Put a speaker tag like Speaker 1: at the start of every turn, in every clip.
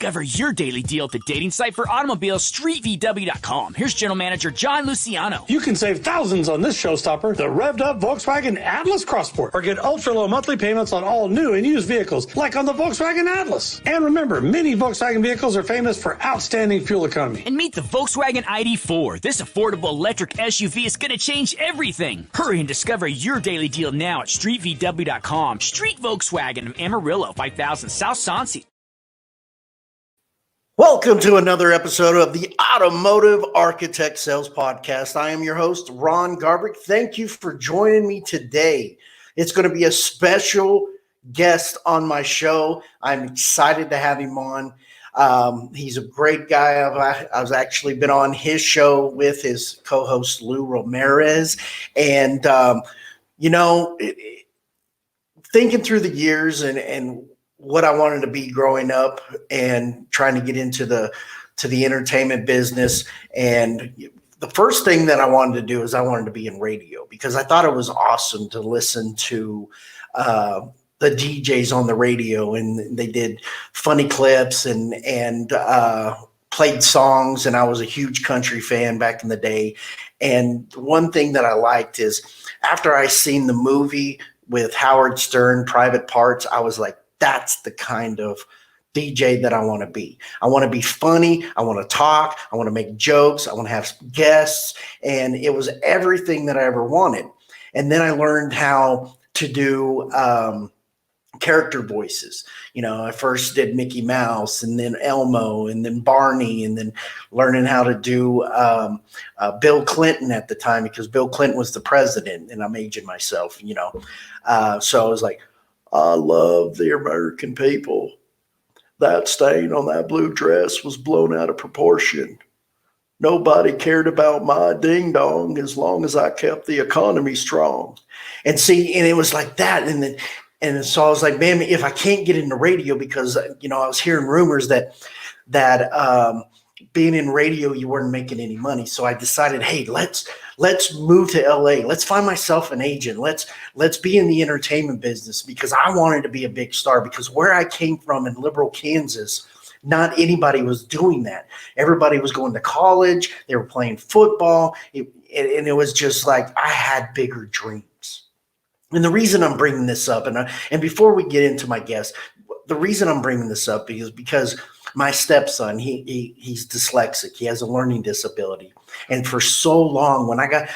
Speaker 1: Discover your daily deal at the dating site for automobiles, StreetVW.com. Here's General Manager John Luciano.
Speaker 2: You can save thousands on this showstopper, the revved-up Volkswagen Atlas Crossport, or get ultra-low monthly payments on all new and used vehicles, like on the Volkswagen Atlas. And remember, many Volkswagen vehicles are famous for outstanding fuel economy.
Speaker 1: And meet the Volkswagen ID4. This affordable electric SUV is going to change everything. Hurry and discover your daily deal now at StreetVW.com. Street Volkswagen of Amarillo, 5000 South Soncy.
Speaker 3: Welcome to another episode of the Automotive Architect Sales Podcast. I am your host, Ron Garbrick. Thank you for joining me today. It's going to be a special guest on my show. I'm excited to have him on. He's a great guy. I've actually been on his show with his co-host, Lou Ramirez. And, thinking through the years and what I wanted to be growing up and trying to get into the entertainment business. And the first thing that I wanted to do is I wanted to be in radio because I thought it was awesome to listen to the DJs on the radio, and they did funny clips and played songs. And I was a huge country fan back in the day. And one thing that I liked is after I seen the movie with Howard Stern, Private Parts, I was like, that's the kind of DJ that I want to be. I want to be funny. I want to talk. I want to make jokes. I want to have guests. And it was everything that I ever wanted. And then I learned how to do character voices. I first did Mickey Mouse and then Elmo and then Barney, and then learning how to do Bill Clinton at the time because Bill Clinton was the president, and I'm aging myself, So I was like, I love the American people. That stain on that blue dress was blown out of proportion. Nobody cared about my ding dong as long as I kept the economy strong. And it was like that. And so I was like, man, if I can't get into radio, because, I was hearing rumors that being in radio, you weren't making any money. So I decided, hey, let's move to LA. Let's find myself an agent. Let's be in the entertainment business, because I wanted to be a big star, because where I came from in liberal Kansas, not anybody was doing that. Everybody was going to college. They were playing football. And it was just like, I had bigger dreams. And the reason I'm bringing this up, and before we get into my guest, the reason I'm bringing this up is because my stepson, he's dyslexic. He has a learning disability. And for so long, when I got,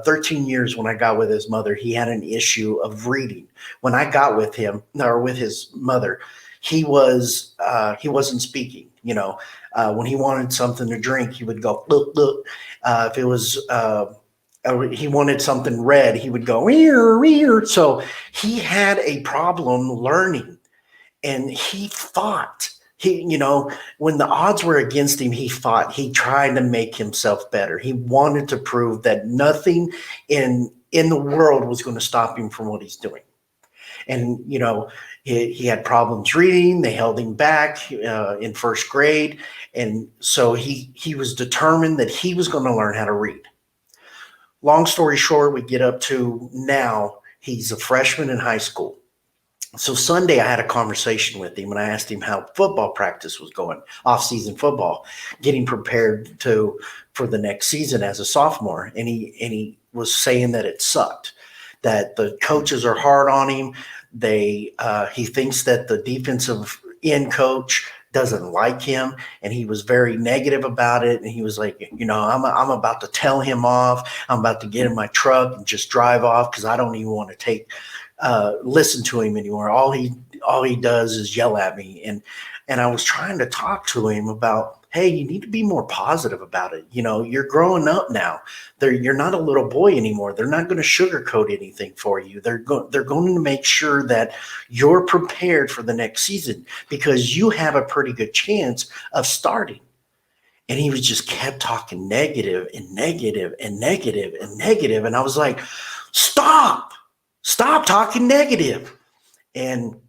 Speaker 3: 13 years when I got with his mother, he had an issue of reading. When I got with him, or with his mother, he wasn't speaking. When he wanted something to drink, he would go, look, look. If it was, he wanted something red, he would go, rear, rear. So he had a problem learning. And he fought. When the odds were against him, he fought. He tried to make himself better. He wanted to prove that nothing in the world was going to stop him from what he's doing. And, he had problems reading. They held him back in first grade. And so he was determined that he was going to learn how to read. Long story short, we get up to now, he's a freshman in high school. So Sunday I had a conversation with him and I asked him how football practice was going, off-season football, getting prepared for the next season as a sophomore. And he was saying that it sucked, that the coaches are hard on him. He thinks that the defensive end coach doesn't like him, and he was very negative about it. And he was like, I'm about to tell him off. I'm about to get in my truck and just drive off because I don't even want to listen to him anymore. All he does is yell at me. And I was trying to talk to him about, hey, you need to be more positive about it. You're growing up now. You're not a little boy anymore. They're not going to sugarcoat anything for you. They're going to make sure that you're prepared for the next season because you have a pretty good chance of starting. And he was just kept talking negative and negative and negative and negative. And I was like, stop talking negative. And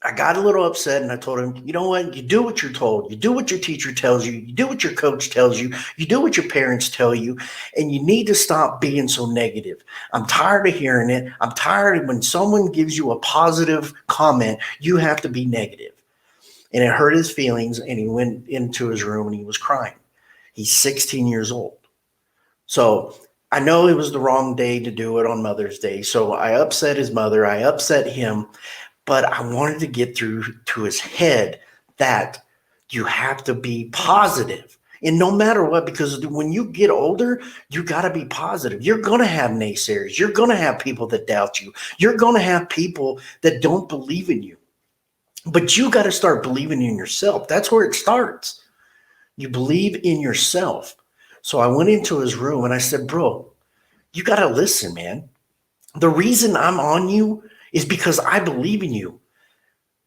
Speaker 3: I got a little upset and I told him, you know what? You do what you're told. You do what your teacher tells you. You do what your coach tells you. You do what your parents tell you. And you need to stop being so negative. I'm tired of hearing it. I'm tired of when someone gives you a positive comment, you have to be negative. And it hurt his feelings. And he went into his room and he was crying. He's 16 years old. So I know it was the wrong day to do it on Mother's Day. So I upset his mother. I upset him. But I wanted to get through to his head that you have to be positive. And no matter what, because when you get older, you got to be positive. You're going to have naysayers. You're going to have people that doubt you. You're going to have people that don't believe in you. But you got to start believing in yourself. That's where it starts. You believe in yourself. So I went into his room and I said, bro, you got to listen, man. The reason I'm on you is because I believe in you.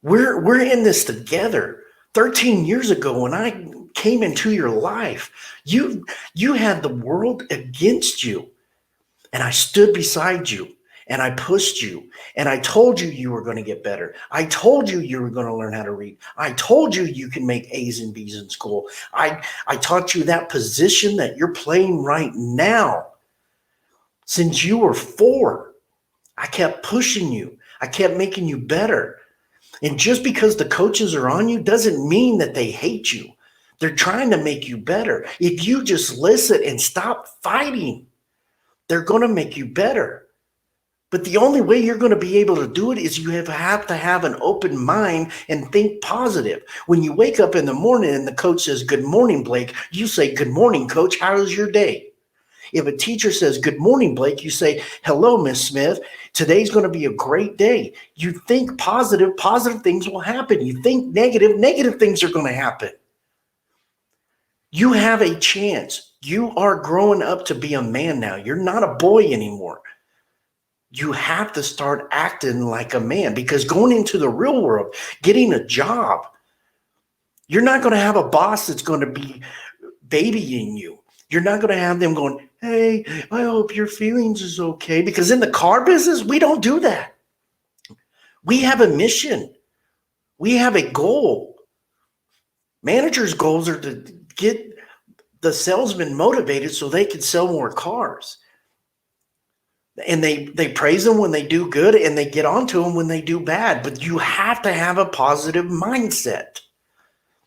Speaker 3: We're in this together. 13 years ago when I came into your life, you had the world against you. And I stood beside you and I pushed you and I told you you were going to get better. I told you were going to learn how to read. I told you can make A's and B's in school. I taught you that position that you're playing right now. Since you were 4, I kept pushing you. I kept making you better. And just because the coaches are on you doesn't mean that they hate you. They're trying to make you better. If you just listen and stop fighting, they're going to make you better. But the only way you're going to be able to do it is you have to have an open mind and think positive. When you wake up in the morning and the coach says, good morning, Blake, you say, good morning, coach. How was your day? If a teacher says, good morning, Blake, you say, hello, Miss Smith. Today's going to be a great day. You think positive, positive things will happen. You think negative, negative things are going to happen. You have a chance. You are growing up to be a man now. You're not a boy anymore. You have to start acting like a man because going into the real world, getting a job, you're not going to have a boss that's going to be babying you. You're not going to have them going, hey, I hope your feelings is okay. Because in the car business, we don't do that. We have a mission. We have a goal. Managers' goals are to get the salesman motivated so they can sell more cars. And they praise them when they do good and they get onto them when they do bad. But you have to have a positive mindset.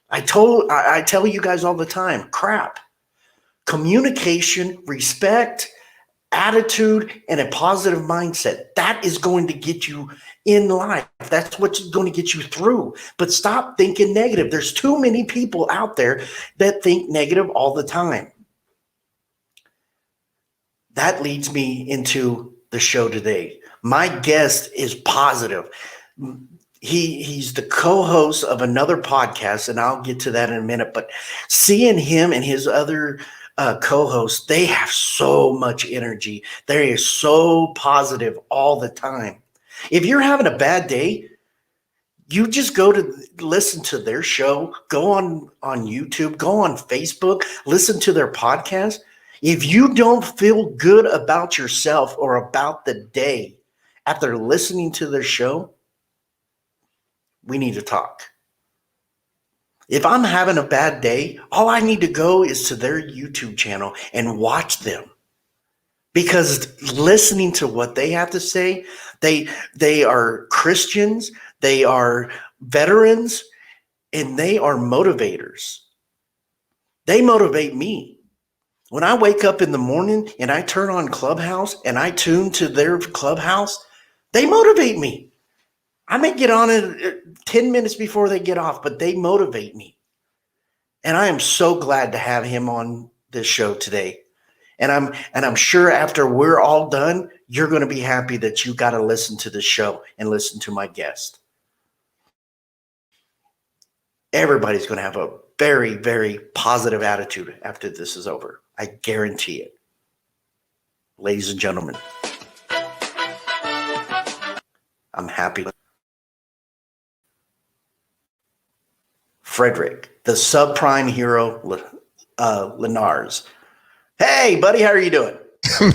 Speaker 3: I tell you guys all the time, crap. Communication, respect, attitude, and a positive mindset. That is going to get you in life. That's what's going to get you through. But stop thinking negative. There's too many people out there that think negative all the time. That leads me into the show today. My guest is positive. He's the co-host of another podcast, and I'll get to that in a minute. But seeing him and his other co-hosts, they have so much energy. They are so positive all the time. If you're having a bad day, you just go to listen to their show, go on YouTube, go on Facebook, listen to their podcast. If you don't feel good about yourself or about the day after listening to their show, we need to talk. If I'm having a bad day, all I need to go is to their YouTube channel and watch them. because listening to what they have to say, they are Christians, they are veterans, and they are motivators. They motivate me. When I wake up in the morning and I turn on Clubhouse and I tune to their Clubhouse, they motivate me. I may get on it 10 minutes before they get off, but they motivate me. And I am so glad to have him on this show today. And I'm sure after we're all done, you're going to be happy that you got to listen to the show and listen to my guest. Everybody's going to have a very, very positive attitude after this is over. I guarantee it. Ladies and gentlemen, I'm happy. Fredrick, the subprime hero, Lennartz. Hey, buddy, how are you doing?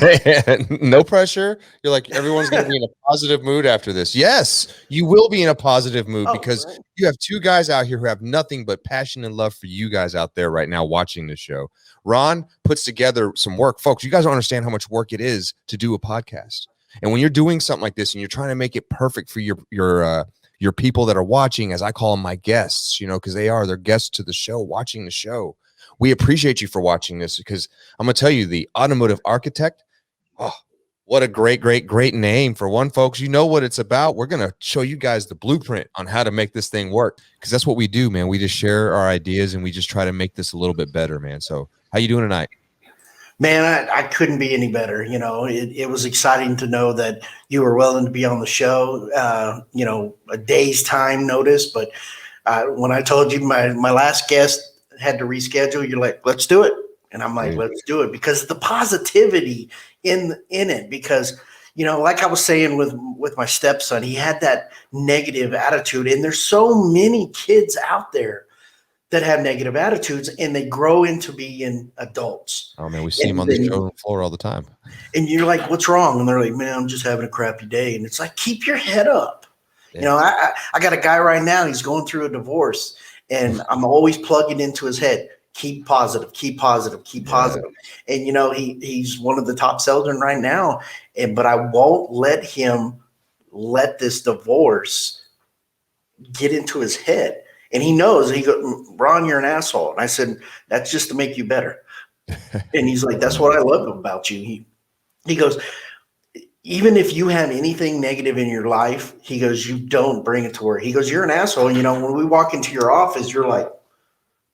Speaker 4: Man, no pressure. You're like, everyone's going to be in a positive mood after this. Yes, you will be in a positive mood because
Speaker 3: right.
Speaker 4: You have two guys out here who have nothing but passion and love for you guys out there right now watching the show. Ron puts together some work. Folks, you guys don't understand how much work it is to do a podcast. And when you're doing something like this and you're trying to make it perfect for your people that are watching, as I call them my guests, because they're guests to the show, watching the show. We appreciate you for watching this because I'm going to tell you, the automotive architect, oh, what a great, great, great name for one, folks. You know what it's about. We're going to show you guys the blueprint on how to make this thing work because that's what we do, man. We just share our ideas and we just try to make this a little bit better, man. So how you doing tonight?
Speaker 3: Man, I couldn't be any better. It was exciting to know that you were willing to be on the show, a day's time notice. But when I told you my last guest had to reschedule, you're like, let's do it. And I'm like, let's do it because the positivity in it, because, like I was saying with my stepson, he had that negative attitude. And there's so many kids out there that have negative attitudes and they grow into being adults.
Speaker 4: Oh man, we see them on the show floor all the time.
Speaker 3: And you're like, what's wrong? And they're like, man, I'm just having a crappy day. And it's like, keep your head up. Yeah. I got a guy right now, he's going through a divorce and I'm always plugging into his head. Keep positive, keep positive, keep positive. And he's one of the top sellers right now. But I won't let him let this divorce get into his head. And he knows, he goes, Ron, you're an asshole. And I said, that's just to make you better. And he's like, that's what I love about you. He goes, even if you have anything negative in your life, he goes, you don't bring it to work. He goes, you're an asshole. When we walk into your office, you're like,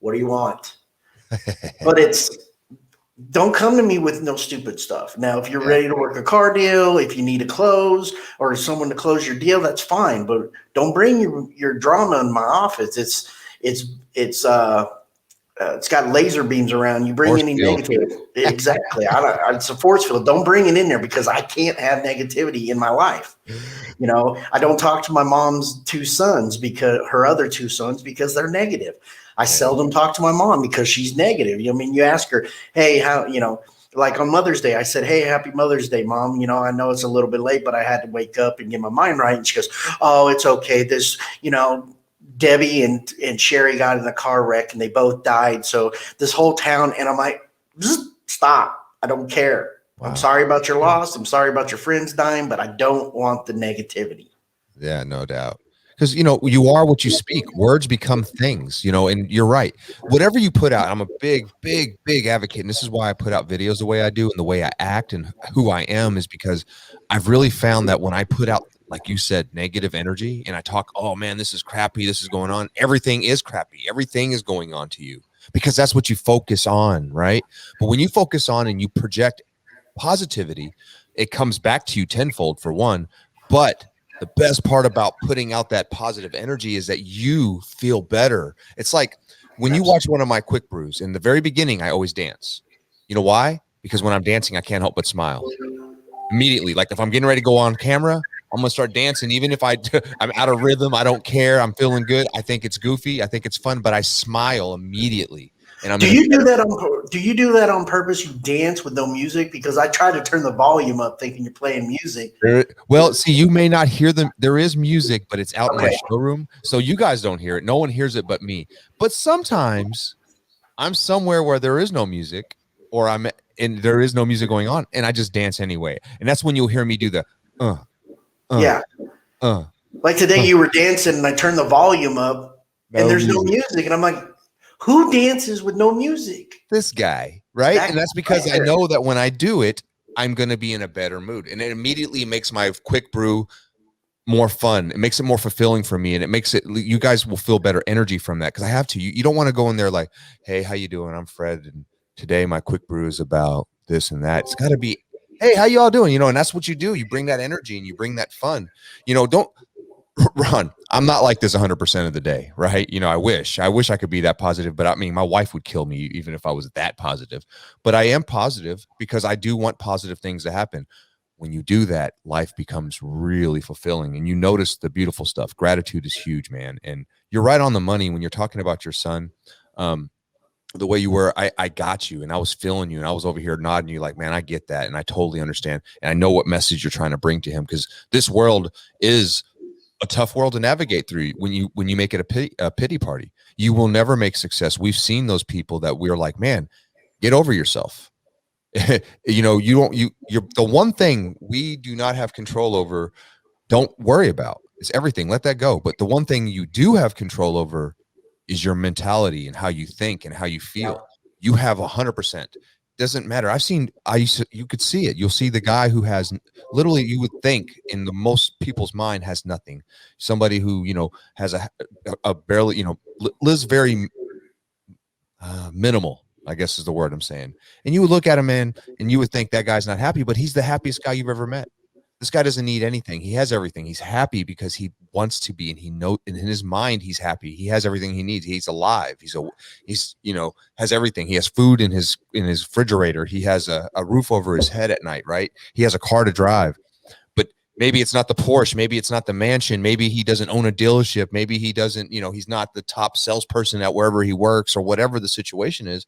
Speaker 3: what do you want? But don't come to me with no stupid stuff. Now, if you're ready to work a car deal, if you need to close or someone to close your deal, that's fine. But don't bring your drama in my office. It's got laser beams around. You bring
Speaker 4: Force
Speaker 3: any
Speaker 4: field.
Speaker 3: negativity. Exactly. It's a force field. Don't bring it in there because I can't have negativity in my life. I don't talk to my mom's two sons because her other two sons because they're negative. I seldom talk to my mom because she's negative. You ask her, hey, how, like on Mother's Day, I said, hey, happy Mother's Day, Mom. I know it's a little bit late, but I had to wake up and get my mind right. And she goes, oh, it's okay. This, Debbie and Sherry got in a car wreck and they both died. So this whole town, and I'm like, stop. I don't care. Wow. I'm sorry about your loss. I'm sorry about your friends dying, but I don't want the negativity.
Speaker 4: Yeah, no doubt. Because, you are what you speak. Words become things, and you're right. Whatever you put out, I'm a big, big, big advocate. And this is why I put out videos the way I do and the way I act and who I am is because I've really found that when I put out, like you said, negative energy and I talk, oh man, this is crappy. This is going on. Everything is crappy. Everything is going on to you because that's what you focus on, right? But when you focus on and you project positivity, it comes back to you tenfold for one. But the best part about putting out that positive energy is that you feel better. It's like when you watch one of my quick brews, in the very beginning, I always dance. You know why? Because when I'm dancing, I can't help but smile. Immediately, like if I'm getting ready to go on camera, I'm going to start dancing. Even if I'm out of rhythm, I don't care. I'm feeling good. I think it's goofy. I think it's fun, but I smile immediately. And
Speaker 3: do you do that on purpose? You dance with no music? Because I try to turn the volume up thinking you're playing music.
Speaker 4: Well, see, you may not hear them. There is music, but it's out in my showroom. So you guys don't hear it. No one hears it but me. But sometimes I'm somewhere where there is no music or I'm and there is no music going on, and I just dance anyway. And that's when you'll hear me do the
Speaker 3: like today you were dancing and I turned the volume up and there's no music, and I'm like, who dances with no music?
Speaker 4: This guy, right? And that's because I know that when I do it, I'm going to be in a better mood, and it immediately makes my quick brew more fun. It makes it more fulfilling for me, and it makes it, you guys will feel better energy from that, because I have to. You don't want to go in there like, hey, how you doing? I'm Fred, and today my quick brew is about this and that. It's got to be, hey, how you all doing? And that's what you do. You bring that energy and you bring that fun. Don't run. I'm not like this 100% of the day, right? I wish I could be that positive, but I mean, my wife would kill me even if I was that positive. But I am positive because I do want positive things to happen. When you do that, life becomes really fulfilling, and you notice the beautiful stuff. Gratitude is huge, man. And you're right on the money when you're talking about your son. The way you were, I got you, and I was feeling you, and I was over here nodding you like, man, I get that, and I totally understand, and I know what message you're trying to bring to him, because this world is a tough world to navigate through. When you make it a pity party, you will never make success. We've seen those people that we're like, man, get over yourself. You're the one thing we do not have control over. Don't worry about is everything. Let that go. But the one thing you do have control over is your mentality and how you think and how you feel. You have 100%. Doesn't matter. You could see it. You'll see the guy who has literally, you would think in the most people's mind has nothing. Somebody who, has a barely, lives very minimal, I guess is the word I'm saying. And you would look at him, man, and you would think that guy's not happy, but he's the happiest guy you've ever met. This guy doesn't need anything. He has everything. He's happy because he wants to be, and he knows in his mind he's happy. He has everything he needs. He's alive. He's has everything. He has food in his refrigerator. He has a roof over his head at night, right? He has a car to drive. But maybe it's not the Porsche. Maybe it's not the mansion. Maybe he doesn't own a dealership. Maybe he doesn't, he's not the top salesperson at wherever he works or whatever the situation is.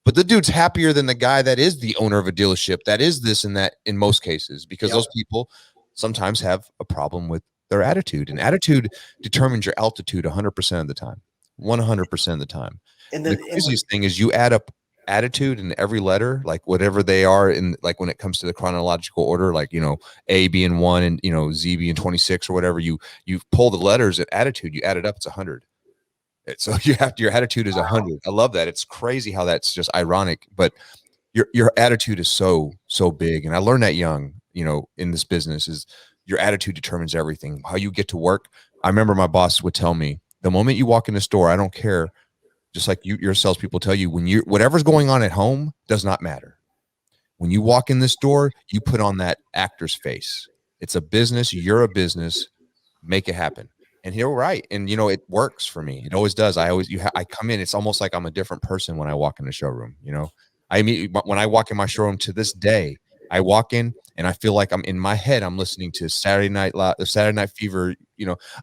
Speaker 4: But the dude's happier than the guy that is the owner of a dealership, that is this and that in most cases, because those people sometimes have a problem with their attitude. And attitude determines your altitude 100% of the time, 100% of the time. And the craziest thing is you add up attitude in every letter, like whatever they are in, like when it comes to the chronological order, like, A being 1 and, Z being 26 or whatever, you pull the letters at attitude, you add it up, it's 100. So your attitude is 100. I love that. It's crazy how that's just ironic, but your attitude is so big. And I learned that young, in this business, is your attitude determines everything. How you get to work. I remember my boss would tell me, the moment you walk in the store, I don't care. Just like your salespeople tell you, whatever's going on at home does not matter. When you walk in this door, you put on that actor's face. It's a business. You're a business. Make it happen. And you're right. And, it works for me. It always does. I come in, it's almost like I'm a different person when I walk in the showroom. When I walk in my showroom to this day, I walk in and I feel like I'm in my head. I'm listening to Saturday Night Fever.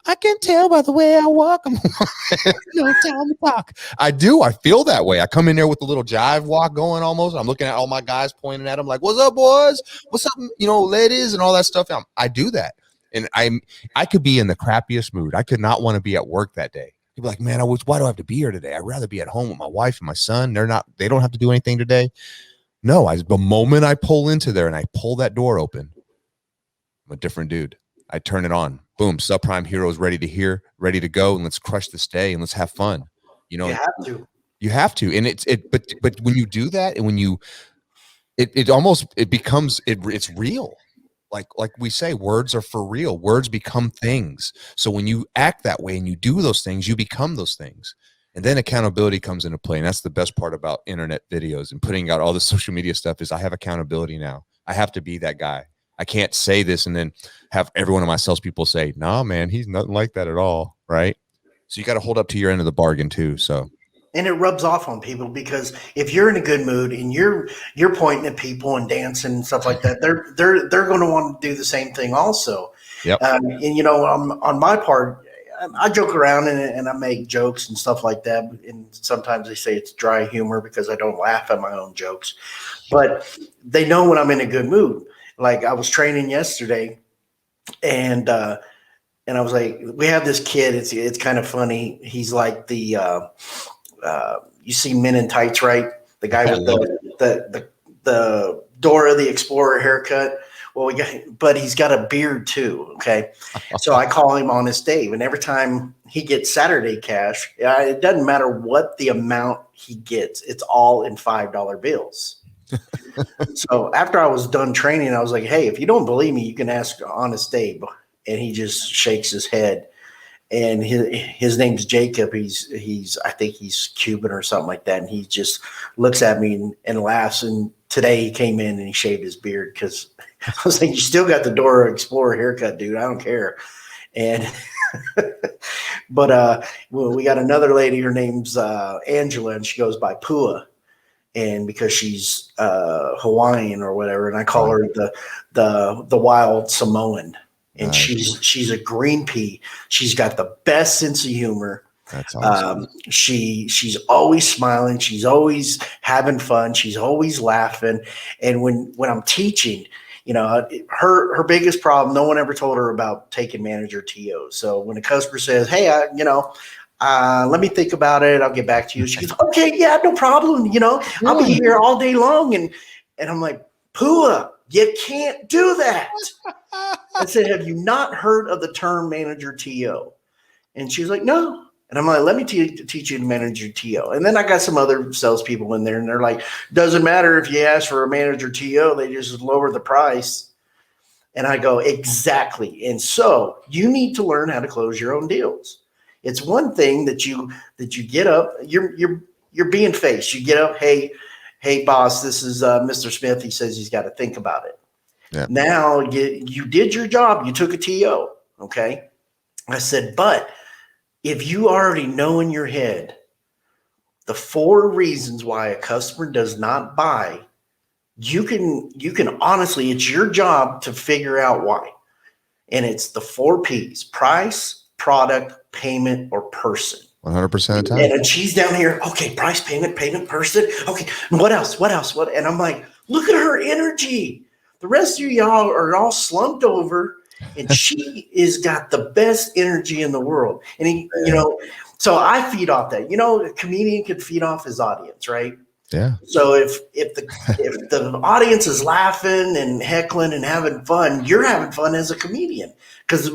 Speaker 4: I can tell by the way I walk. I'm tell me talk. I do. I feel that way. I come in there with a little jive walk going almost. I'm looking at all my guys pointing at them like, what's up, boys? What's up, ladies and all that stuff. I do that. And I could be in the crappiest mood. I could not want to be at work that day. You'd be like, man, why do I have to be here today? I'd rather be at home with my wife and my son. They don't have to do anything today. No, the moment I pull into there and I pull that door open, I'm a different dude. I turn it on. Boom. Subprime Heroes ready to go. And let's crush this day and let's have fun. You have to. And but when you do that and when it's real. Like we say, words are for real. Words become things. So when you act that way and you do those things, you become those things. And then accountability comes into play. And that's the best part about internet videos and putting out all the social media stuff is I have accountability now. I have to be that guy. I can't say this and then have every one of my salespeople say, nah, man, he's nothing like that at all. Right. So you got to hold up to your end of the bargain too. So.
Speaker 3: And it rubs off on people because if you're in a good mood and you're pointing at people and dancing and stuff like that, they're going to want to do the same thing also.
Speaker 4: Yep.
Speaker 3: And on my part, I joke around and I make jokes and stuff like that. And sometimes they say it's dry humor because I don't laugh at my own jokes. But they know when I'm in a good mood. Like I was training yesterday, and I was like, we have this kid. It's kind of funny. He's like the you see Men in Tights, right? The guy with the the Dora the Explorer haircut. Well, but he's got a beard too. Okay. So I call him Honest Dave. And every time he gets Saturday cash, it doesn't matter what the amount he gets. It's all in $5 bills. So after I was done training, I was like, hey, if you don't believe me, you can ask Honest Dave. And he just shakes his head. And his name's Jacob. He's I think he's Cuban or something like that. And he just looks at me and laughs. And today he came in and he shaved his beard because I was like, you still got the Dora Explorer haircut, dude. I don't care. And but well, we got another lady. Her name's Angela, and she goes by Pua. And because she's Hawaiian or whatever, and I call her the wild Samoan. And she's a green pea. She's got the best sense of humor.
Speaker 4: That's awesome.
Speaker 3: She's always smiling. She's always having fun. She's always laughing. And when I'm teaching, you know, her biggest problem, no one ever told her about taking manager TO. So when a customer says, hey, let me think about it, I'll get back to you. She goes, okay, yeah, no problem. You know, I'll be here all day long. And I'm like, Pua, you can't do that. I said, have you not heard of the term manager TO? And she's like, no. And I'm like, let me teach you to manager TO. And then I got some other salespeople in there, and they're like, doesn't matter if you ask for a manager TO, they just lower the price. And I go, exactly. And so you need to learn how to close your own deals. It's one thing that you get up, you're being faced. You get up, hey, boss, this is Mr. Smith. He says he's got to think about it. Yeah. Now you did your job. You took a TO. Okay. I said, but if you already know in your head the 4 reasons why a customer does not buy, you can honestly, it's your job to figure out why. And it's the 4 P's: price, product, payment, or person.
Speaker 4: 100% of the time.
Speaker 3: And she's down here. Okay. Price, payment, person. Okay. What else? And I'm like, look at her energy. The rest of y'all are all slumped over, and she is got the best energy in the world. And so I feed off that. You know, a comedian can feed off his audience, right?
Speaker 4: Yeah.
Speaker 3: So if the audience is laughing and heckling and having fun, you're having fun as a comedian. Because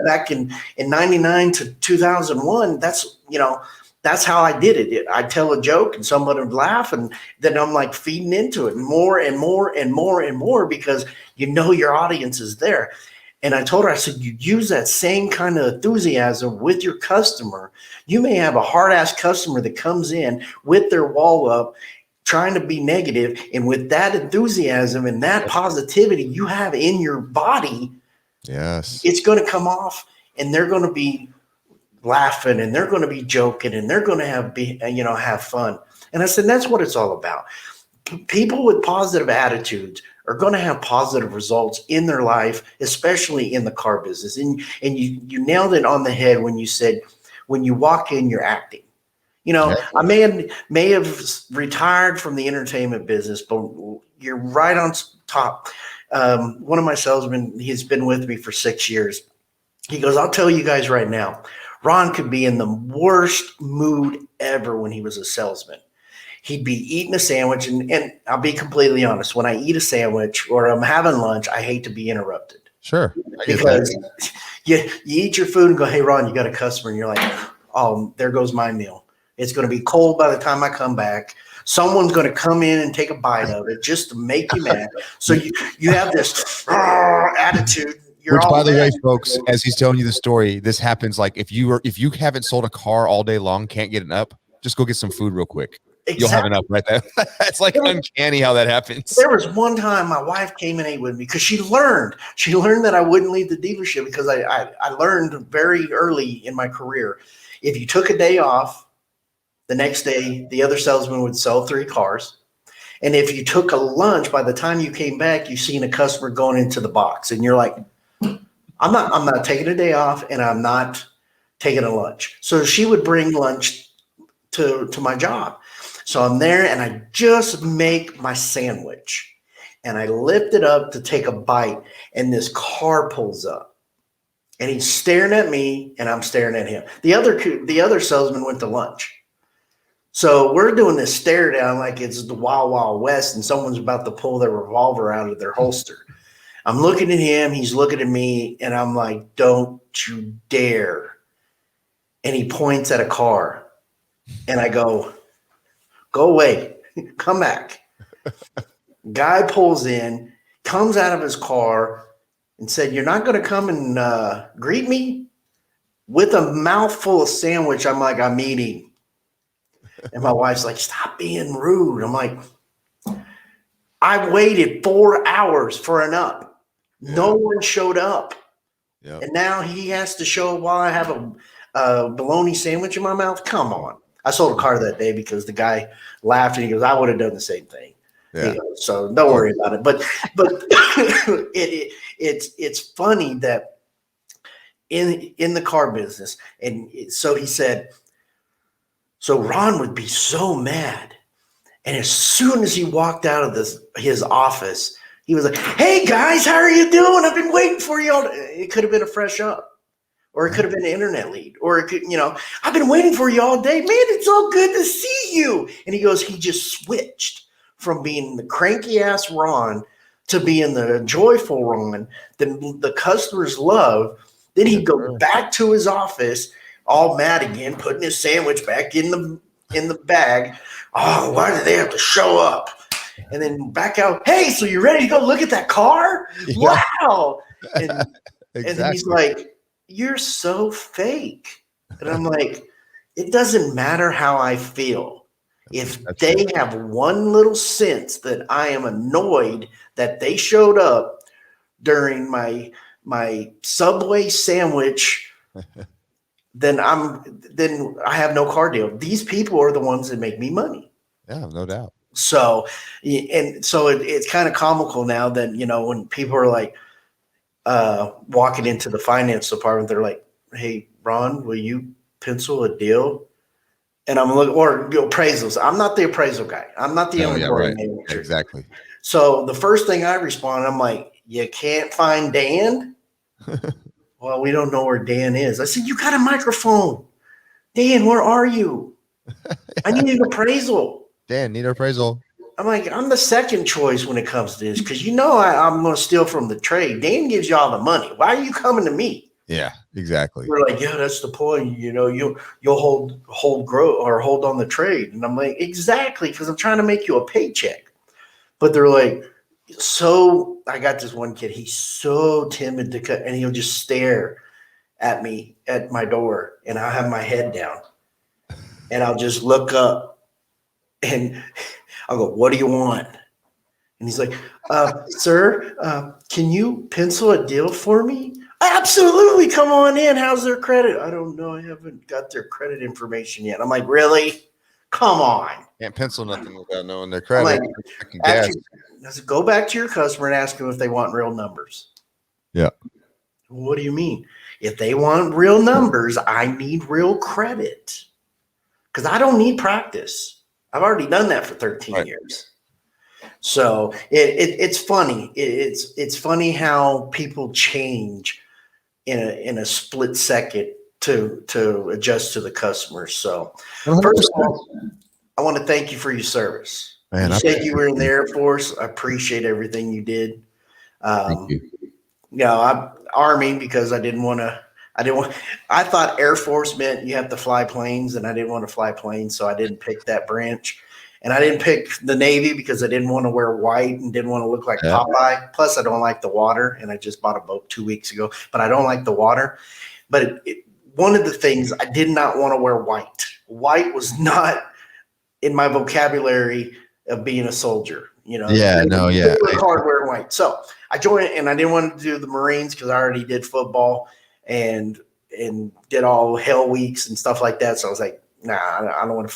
Speaker 3: back in 99 to 2001, that's how I did it. I'd tell a joke and someone would laugh, and then I'm like feeding into it more and more and more and more because your audience is there. And I told her, I said, you use that same kind of enthusiasm with your customer. You may have a hard-ass customer that comes in with their wall up trying to be negative, and with that enthusiasm and that positivity you have in your body,
Speaker 4: yes,
Speaker 3: it's going to come off, and they're going to be laughing, and they're going to be joking, and they're going to have fun. And I said, that's what it's all about. People with positive attitudes are going to have positive results in their life, especially in the car business. And you nailed it on the head when you said, when you walk in, you're acting. I may have retired from the entertainment business, but you're right on top. One of my salesmen, he's been with me for 6 years. He goes, I'll tell you guys right now, Ron could be in the worst mood ever when he was a salesman. He'd be eating a sandwich, and I'll be completely honest. When I eat a sandwich or I'm having lunch, I hate to be interrupted.
Speaker 4: Sure.
Speaker 3: Because you eat your food and go, hey, Ron, you got a customer. And you're like, oh, there goes my meal. It's going to be cold by the time I come back. Someone's going to come in and take a bite of it just to make you mad. So you have this attitude.
Speaker 4: Which, by the way, folks, as he's telling you the story, this happens like if you haven't sold a car all day long, can't get it up, just go get some food real quick. Exactly. You'll have enough right there. It's like uncanny how that happens.
Speaker 3: There was one time my wife came and ate with me because she learned that I wouldn't leave the dealership because I learned very early in my career. If you took a day off, the next day, the other salesman would sell 3 cars. And if you took a lunch, by the time you came back, you've seen a customer going into the box. And you're like, I'm not taking a day off, and I'm not taking a lunch. So she would bring lunch to my job. So I'm there, and I just make my sandwich. And I lift it up to take a bite, and this car pulls up. And he's staring at me, and I'm staring at him. The other salesman went to lunch. So we're doing this stare down like it's the Wild Wild West and someone's about to pull their revolver out of their holster. I'm looking at him, he's looking at me, and I'm like, don't you dare. And he points at a car. And I go away, come back. Guy pulls in, comes out of his car and said, you're not going to come and greet me? With a mouthful of sandwich, I'm like, I'm eating. And my wife's like, stop being rude. I'm like, I waited 4 hours for an up. No one showed up.
Speaker 4: Yep.
Speaker 3: And now he has to show up while I have a bologna sandwich in my mouth. Come on. I sold a car that day because the guy laughed and he goes, I would have done the same thing.
Speaker 4: Yeah.
Speaker 3: You know, so don't worry about it. But it's funny that in the car business, and so he said, so Ron would be so mad. And as soon as he walked out of his office, he was like, hey guys, how are you doing? I've been waiting for you all. It could have been a fresh up. Or it could have been an internet lead. Or it could, I've been waiting for you all day. Man, it's all good to see you. And he goes, he just switched from being the cranky ass Ron to being the joyful Ron that the customers love. Then he'd go back to his office, all mad again, putting his sandwich back in the bag. Oh, why do they have to show up? And then back out. Hey, so you ready to go look at that car?
Speaker 4: Yeah.
Speaker 3: Wow. And,
Speaker 4: Exactly.
Speaker 3: and then he's like, you're so fake. And I'm like, it doesn't matter how I feel. If they have one little sense that I am annoyed that they showed up during my Subway sandwich, then I have no car deal. These people are the ones that make me money.
Speaker 4: Yeah, no doubt.
Speaker 3: So it's kind of comical now that, when people are like walking into the finance department, they're like, hey, Ron, will you pencil a deal? And I'm looking, or appraisals. I'm not the appraisal guy. I'm not the inventory manager.
Speaker 4: Exactly.
Speaker 3: So the first thing I respond, I'm like, you can't find Dan? Well, we don't know where Dan is. I said, you got a microphone. Dan, where are you? I need an appraisal.
Speaker 4: Dan, need an appraisal.
Speaker 3: I'm like, I'm the second choice when it comes to this because I'm going to steal from the trade. Dan gives you all the money. Why are you coming to me?
Speaker 4: Yeah, exactly.
Speaker 3: We're like, yeah, that's the point. You'll hold grow or hold on the trade. And I'm like, exactly, because I'm trying to make you a paycheck. But they're like, so I got this one kid. He's so timid to cut, and he'll just stare at me at my door, and I'll have my head down, and I'll just look up, and I'll go, what do you want? And he's like, sir, can you pencil a deal for me? Absolutely. Come on in. How's their credit? I don't know. I haven't got their credit information yet. I'm like, really? Come on.
Speaker 4: Can't pencil nothing without knowing their credit.
Speaker 3: I said, go back to your customer and ask them if they want real numbers.
Speaker 4: Yeah.
Speaker 3: What do you mean? If they want real numbers, I need real credit because I don't need practice. I've already done that for 13 years. So it's funny. It's funny how people change in a split second to adjust to the customers. So
Speaker 4: 100%.
Speaker 3: First of all, I want to thank you for your service.
Speaker 4: Man,
Speaker 3: you said you were in the Air Force. I appreciate everything you did.
Speaker 4: Thank you.
Speaker 3: I'm Army because I thought Air Force meant you have to fly planes, and I didn't want to fly planes, so I didn't pick that branch. And I didn't pick the Navy because I didn't want to wear white and didn't want to look like Popeye. Plus, I don't like the water, and I just bought a boat 2 weeks ago, but I don't like the water. But one of the things, I did not want to wear white. White was not in my vocabulary of being a soldier. Hard wearing white. So I joined, and I didn't want to do the Marines because I already did football and did all hell weeks and stuff like that. So I was like, nah, I don't want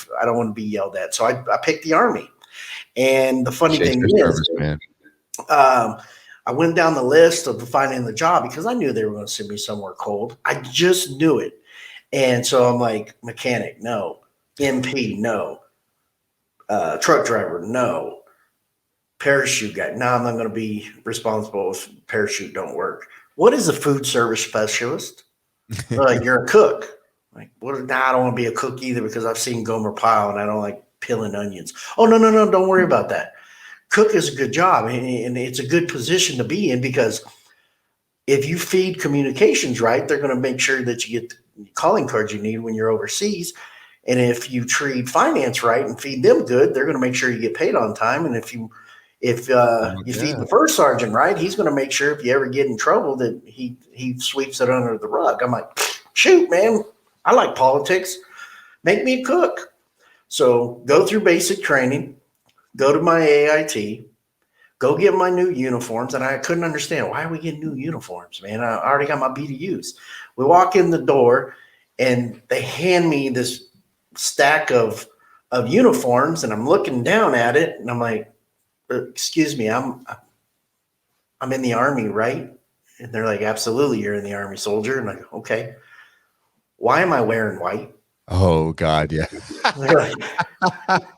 Speaker 3: to be yelled at. So I picked the Army. And the funny thing is, I went down the list of finding the job because I knew they were going to send me somewhere cold. I just knew it. And so I'm like, mechanic, no. MP, no. Truck driver, no. Parachute guy, no, I'm not going to be responsible if parachute don't work. What is a food service specialist? You're a cook. Like, what? Nah, I don't want to be a cook either because I've seen Gomer Pyle and I don't like peeling onions. Oh, no, don't worry about that. Cook is a good job, and it's a good position to be in because if you feed communications right, they're going to make sure that you get the calling cards you need when you're overseas. And if you treat finance right and feed them good, they're going to make sure you get paid on time. And if you feed the first sergeant right, he's going to make sure if you ever get in trouble that he sweeps it under the rug. I'm like, shoot, man, I like politics. Make me a cook. So go through basic training, go to my AIT, go get my new uniforms. And I couldn't understand, why are we getting new uniforms, man? I already got my BDUs. We walk in the door and they hand me this stack of uniforms, and I'm looking down at it and I'm like, excuse me, I'm in the Army, right? And they're like, absolutely, you're in the Army, soldier. And I'm like, okay, why am I wearing white?
Speaker 4: Oh God, yeah.
Speaker 3: They're like,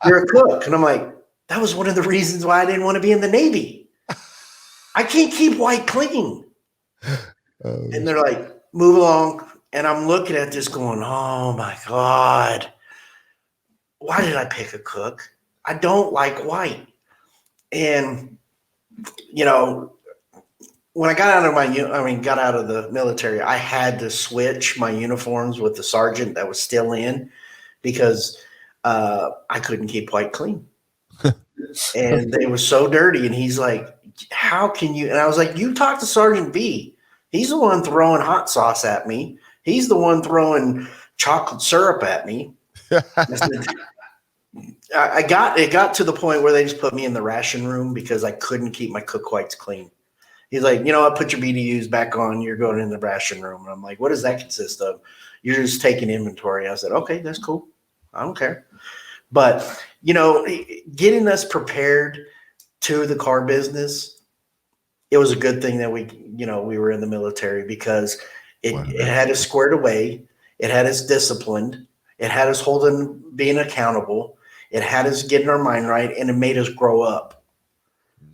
Speaker 3: you're a cook. And I'm like, that was one of the reasons why I didn't want to be in the Navy. I can't keep white clean. And they're like, move along. And I'm looking at this going, oh my God, why did I pick a cook? I don't like white. And, you know, when I got out of the military, I had to switch my uniforms with the sergeant that was still in because I couldn't keep white clean. And they were so dirty. And he's like, how can you? And I was like, you talk to Sergeant B. He's the one throwing hot sauce at me. He's the one throwing chocolate syrup at me. It got to the point where they just put me in the ration room because I couldn't keep my cook whites clean. He's like, you know what, put your BDUs back on. You're going in the ration room. And I'm like, what does that consist of? You're just taking inventory. I said, okay, that's cool. I don't care. But, you know, getting us prepared to the car business, it was a good thing that we were in the military because it had us squared away. It had us disciplined. It had us being accountable. It had us getting our mind right, and it made us grow up.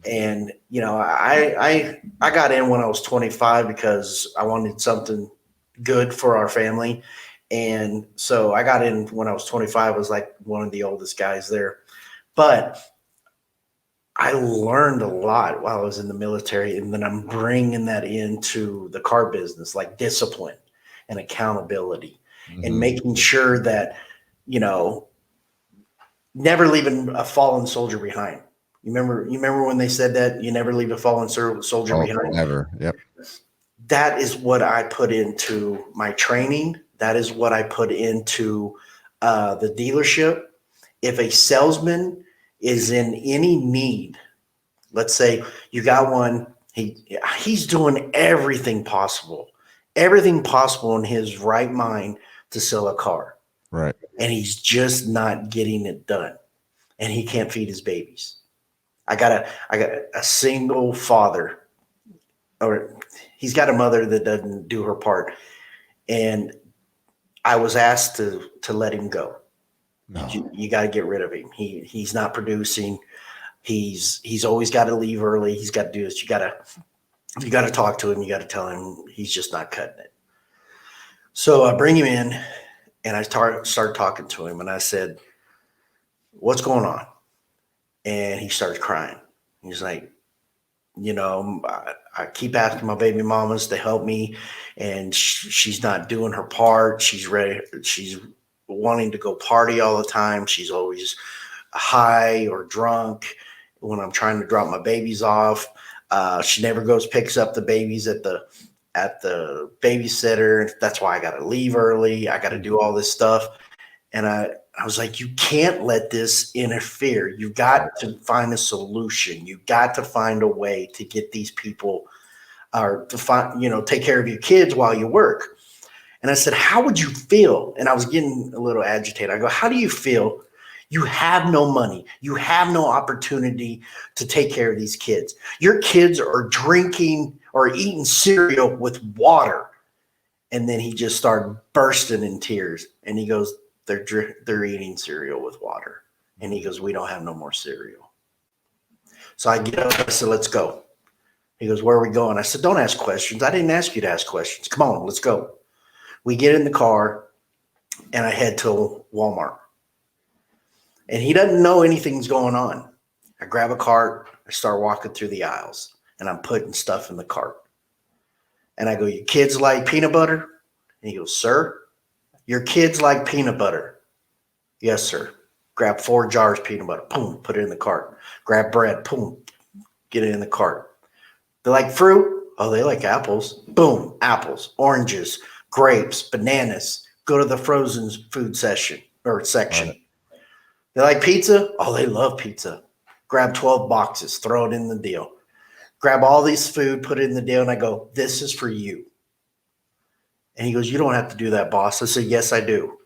Speaker 3: And, you know, I got in when I was 25 because I wanted something good for our family. And so I got in when I was 25. I was like one of the oldest guys there. But I learned a lot while I was in the military, and then I'm bringing that into the car business, like discipline and accountability and making sure that, you know, never leaving a fallen soldier behind. You remember when they said that you never leave a fallen soldier behind?
Speaker 4: Never. Yep.
Speaker 3: That is what I put into my training. That is what I put into the dealership. If a salesman is in any need, let's say you got one, he's doing everything possible in his right mind to sell a car.
Speaker 4: Right.
Speaker 3: And he's just not getting it done. And he can't feed his babies. I got a single father, or he's got a mother that doesn't do her part. And I was asked to let him go. No. You got to get rid of him. He's not producing. He's always got to leave early. He's got to do this. You got to talk to him. You got to tell him he's just not cutting it. So I bring him in and I started talking to him, and I said, what's going on? And he starts crying. He's like, you know, I keep asking my baby mamas to help me, and she's not doing her part. She's ready. She's wanting to go party all the time. She's always high or drunk when I'm trying to drop my babies off. She never picks up the babies at the babysitter. That's why I got to leave early. I got to do all this stuff. And I was like, you can't let this interfere. You got to find a solution. You got to find a way to get these people or to find, you know, take care of your kids while you work. And I said, how would you feel? And I was getting a little agitated. I go, how do you feel? You have no money. You have no opportunity to take care of these kids. Your kids are drinking or eating cereal with water. And then he just started bursting in tears. And he goes, they're eating cereal with water. And he goes, we don't have no more cereal. So I get up, I said, let's go. He goes, where are we going? I said, don't ask questions. I didn't ask you to ask questions. Come on, let's go. We get in the car. and I head to Walmart. And he doesn't know anything's going on. I grab a cart, I start walking through the aisles, and I'm putting stuff in the cart. And I go, "Your kids like peanut butter?" And he goes, "Sir, your kids like peanut butter?" "Yes, sir." Grab 4 jars of peanut butter, boom, put it in the cart. Grab bread, boom, get it in the cart. They like fruit? Oh, they like apples. Boom, apples, oranges, grapes, bananas. Go to the frozen food section.
Speaker 4: Right.
Speaker 3: They like pizza? Oh, they love pizza. Grab 12 boxes, throw it in the deal. Grab all this food, put it in the deal, and I go, "This is for you." And he goes, "You don't have to do that, boss." I said, "Yes, I do.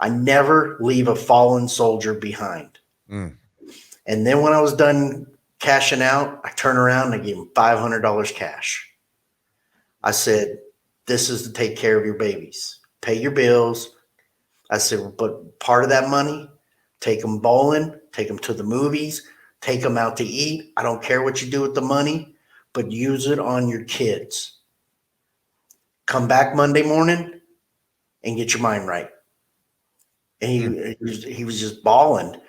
Speaker 3: I never leave a fallen soldier behind."
Speaker 4: Mm.
Speaker 3: And then when I was done cashing out, I turned around and I gave him $500 cash. I said, "This is to take care of your babies. Pay your bills." I said, "But part of that money, take them bowling, take them to the movies, take them out to eat. I don't care what you do with the money, but use it on your kids. Come back Monday morning and get your mind right." And he was just bawling.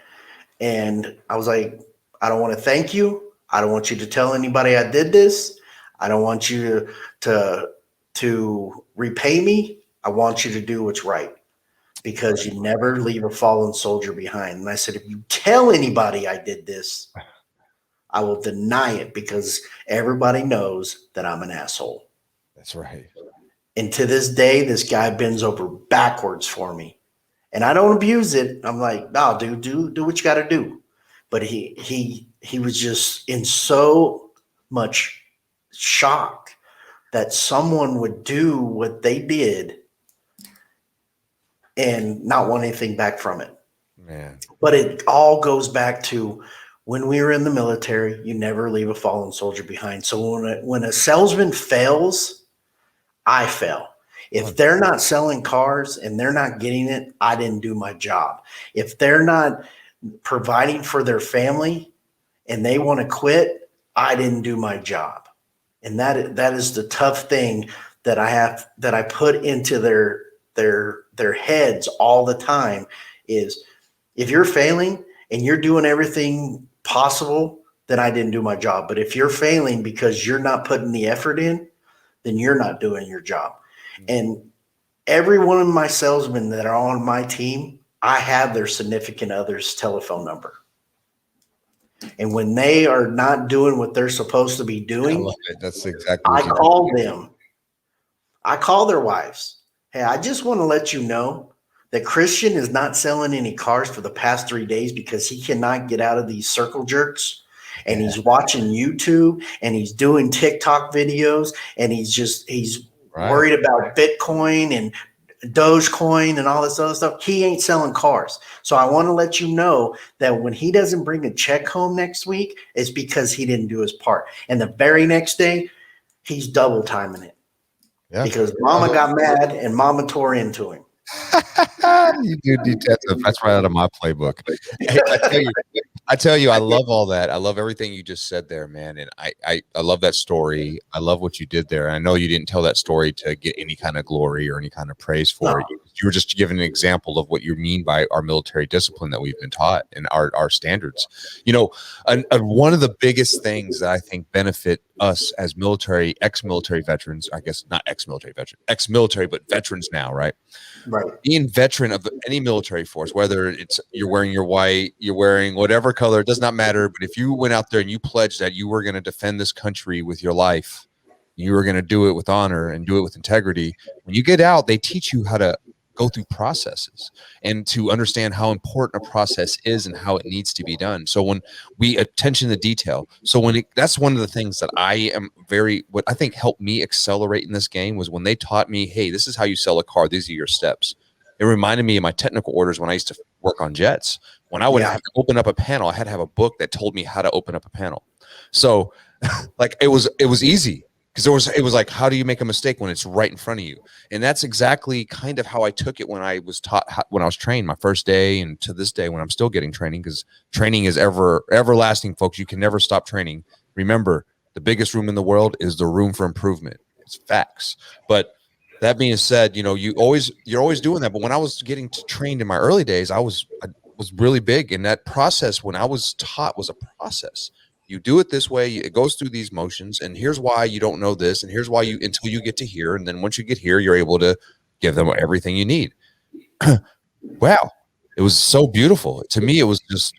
Speaker 3: And I was like, "I don't want to thank you. I don't want you to tell anybody I did this. I don't want you to repay me. I want you to do what's right, because you never leave a fallen soldier behind." And I said, "If you tell anybody I did this, I will deny it, because everybody knows that I'm an asshole."
Speaker 4: That's right.
Speaker 3: And to this day, this guy bends over backwards for me. And I don't abuse it. I'm like, "No, dude, do what you got to do." But he was just in so much shock that someone would do what they did and not want anything back from it.
Speaker 4: Man.
Speaker 3: But it all goes back to when we were in the military, you never leave a fallen soldier behind. So when a salesman fails, I fail. If they're not selling cars and they're not getting it, I didn't do my job. If they're not providing for their family and they want to quit, I didn't do my job. And that is the tough thing that I put into their heads all the time is, if you're failing and you're doing everything possible, then I didn't do my job. But if you're failing because you're not putting the effort in, then you're not doing your job. And every one of my salesmen that are on my team, I have their significant other's telephone number. And when they are not doing what they're supposed to be doing,
Speaker 4: I love it. That's exactly
Speaker 3: I
Speaker 4: what you
Speaker 3: call them. I call their wives. "Hey, I just want to let you know that Christian is not selling any cars for the past 3 days because he cannot get out of these circle jerks. And he's watching YouTube and he's doing TikTok videos, and he's worried about Bitcoin and Dogecoin and all this other stuff. He ain't selling cars. So I want to let you know that when he doesn't bring a check home next week, it's because he didn't do his part. And the very next day, he's double timing it."
Speaker 4: Yeah.
Speaker 3: Because mama got mad and mama tore into him.
Speaker 4: You do detective. That's right out of my playbook. Hey, I tell you, I love all that. I love everything you just said there, man. And I love that story. I love what you did there. And I know you didn't tell that story to get any kind of glory or any kind of praise for it. You were just giving an example of what you mean by our military discipline that we've been taught and our standards. You know, one of the biggest things that I think benefit us as ex-military veterans, I guess not ex-military veteran, ex-military, but veterans now, right?
Speaker 3: Right.
Speaker 4: Being veteran of any military force, whether it's you're wearing your white, you're wearing whatever color, it does not matter. But if you went out there and you pledged that you were going to defend this country with your life, you were going to do it with honor and do it with integrity. When you get out, they teach you how to go through processes and to understand how important a process is and how it needs to be done. So when we attention to detail, that's one of the things that what I think helped me accelerate in this game was when they taught me, hey, this is how you sell a car. These are your steps. It reminded me of my technical orders when I used to work on jets. When I would have to open up a panel, I had to have a book that told me how to open up a panel. So like it was easy. Because it was like, how do you make a mistake when it's right in front of you? And that's exactly kind of how I took it when I was when I was trained my first day, and to this day when I'm still getting training, because training is everlasting, folks. You can never stop training. Remember, the biggest room in the world is the room for improvement. It's facts. But that being said, you know, you're always doing that. But when I was getting trained in my early days, I was really big, and that process when I was taught was a process. You do it this way, it goes through these motions, and here's why you don't know this, and here's why you until you get to here, and then once you get here, you're able to give them everything you need. Wow, it was so beautiful to me. It was just,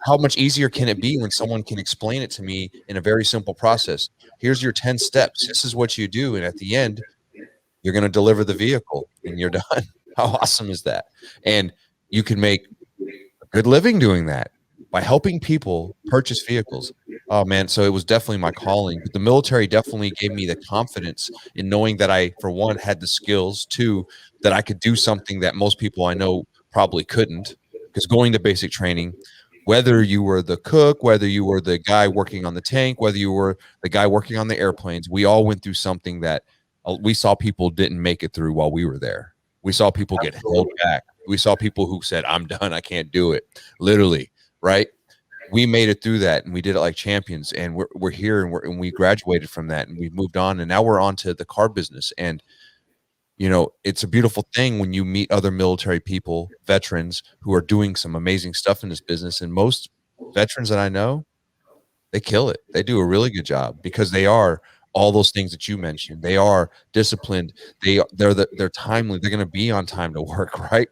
Speaker 4: how much easier can it be when someone can explain it to me in a very simple process? Here's your 10 steps. This is what you do, and at the end, you're going to deliver the vehicle, and you're done. How awesome is that? And you can make a good living doing that by helping people purchase vehicles. Oh man, so it was definitely my calling. But the military definitely gave me the confidence in knowing that I, for one, had the skills, two, that I could do something that most people I know probably couldn't. Because going to basic training, whether you were the cook, whether you were the guy working on the tank, whether you were the guy working on the airplanes, we all went through something that we saw people didn't make it through while we were there. We saw people get held back. We saw people who said, I'm done, I can't do it. Literally, right? We made it through that, and we did it like champions, and we're here, and we graduated from that, and we've moved on, and now we're on to the car business. And you know, it's a beautiful thing when you meet other military people, veterans who are doing some amazing stuff in this business. And most veterans that I know, they kill it. They do a really good job because they are all those things that you mentioned. They are disciplined. They're timely. They're going to be on time to work, right?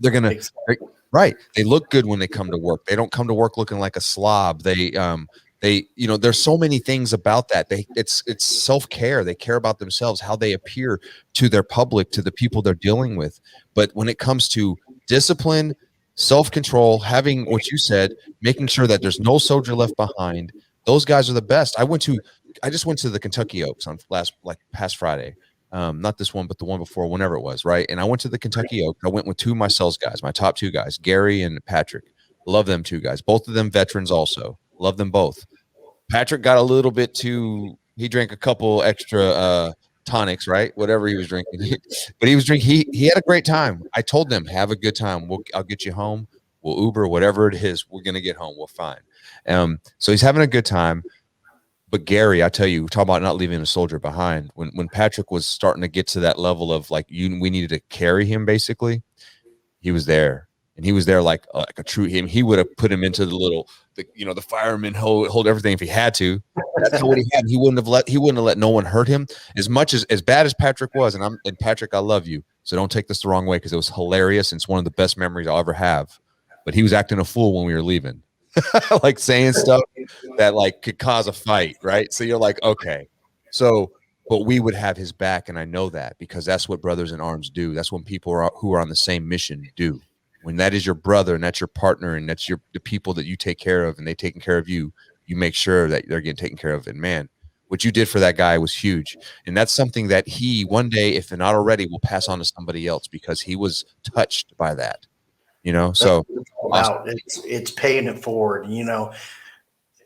Speaker 4: They're going to, right. They look good when they come to work. They don't come to work looking like a slob. They, you know, there's so many things about that. It's self-care. They care about themselves, how they appear to their public, to the people they're dealing with. But when it comes to discipline, self-control, having what you said, making sure that there's no soldier left behind, those guys are the best. I just went to the Kentucky Oaks on past Friday. Not this one, but the one before, whenever it was, right? And I went to the Kentucky Oaks. I went with two of my sales guys, my top two guys, Gary and Patrick. Love them two guys. Both of them veterans also. Love them both. Patrick got a little bit too, he drank a couple extra tonics, right? Whatever he was drinking. But he was drinking, he had a great time. I told them, have a good time. I'll get you home. We'll Uber, whatever it is, we're going to get home. We're fine. So he's having a good time. But Gary, I tell you, talk about not leaving a soldier behind. When Patrick was starting to get to that level of like, we needed to carry him, basically, he was there. And he was there like a true him. He would have put him into the fireman hold everything if he had to. That's what he had. He wouldn't have let no one hurt him. As bad as Patrick was, and Patrick, I love you. So don't take this the wrong way, because it was hilarious. And it's one of the best memories I'll ever have. But he was acting a fool when we were leaving. Like saying stuff that like could cause a fight, right? So you're like, okay. So, but we would have his back, and I know that because that's what brothers in arms do. That's when people who are on the same mission do. When that is your brother and that's your partner and that's the people that you take care of and they taking care of you, you make sure that they're getting taken care of. And man, what you did for that guy was huge. And that's something that he one day, if not already, will pass on to somebody else because he was touched by that, you know? So
Speaker 3: awesome. It's paying it forward, you know,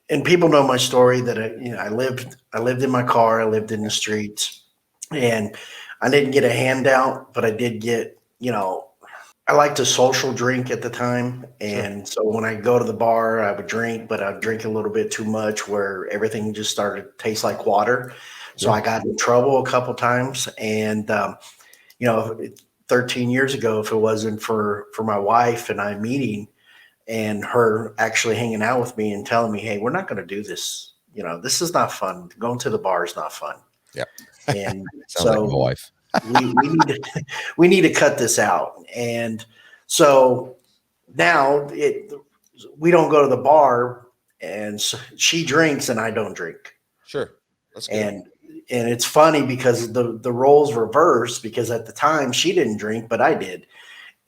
Speaker 3: and people know my story that I lived in my car. I lived in the streets, and I didn't get a handout, but I did get, you know, I liked to social drink at the time. And so when I go to the bar, I would drink, but I'd drink a little bit too much where everything just started to taste like water. So I got in trouble a couple times. And, you know, 13 years ago, if it wasn't for my wife and I meeting and her actually hanging out with me and telling me, hey, we're not going to do this. You know, this is not fun. Going to the bar is not fun.
Speaker 4: Yeah.
Speaker 3: And
Speaker 4: so like my wife.
Speaker 3: we need to cut this out. And so now we don't go to the bar, and she drinks and I don't drink.
Speaker 4: Sure. That's good.
Speaker 3: And it's funny because the roles reverse, because at the time she didn't drink, but I did.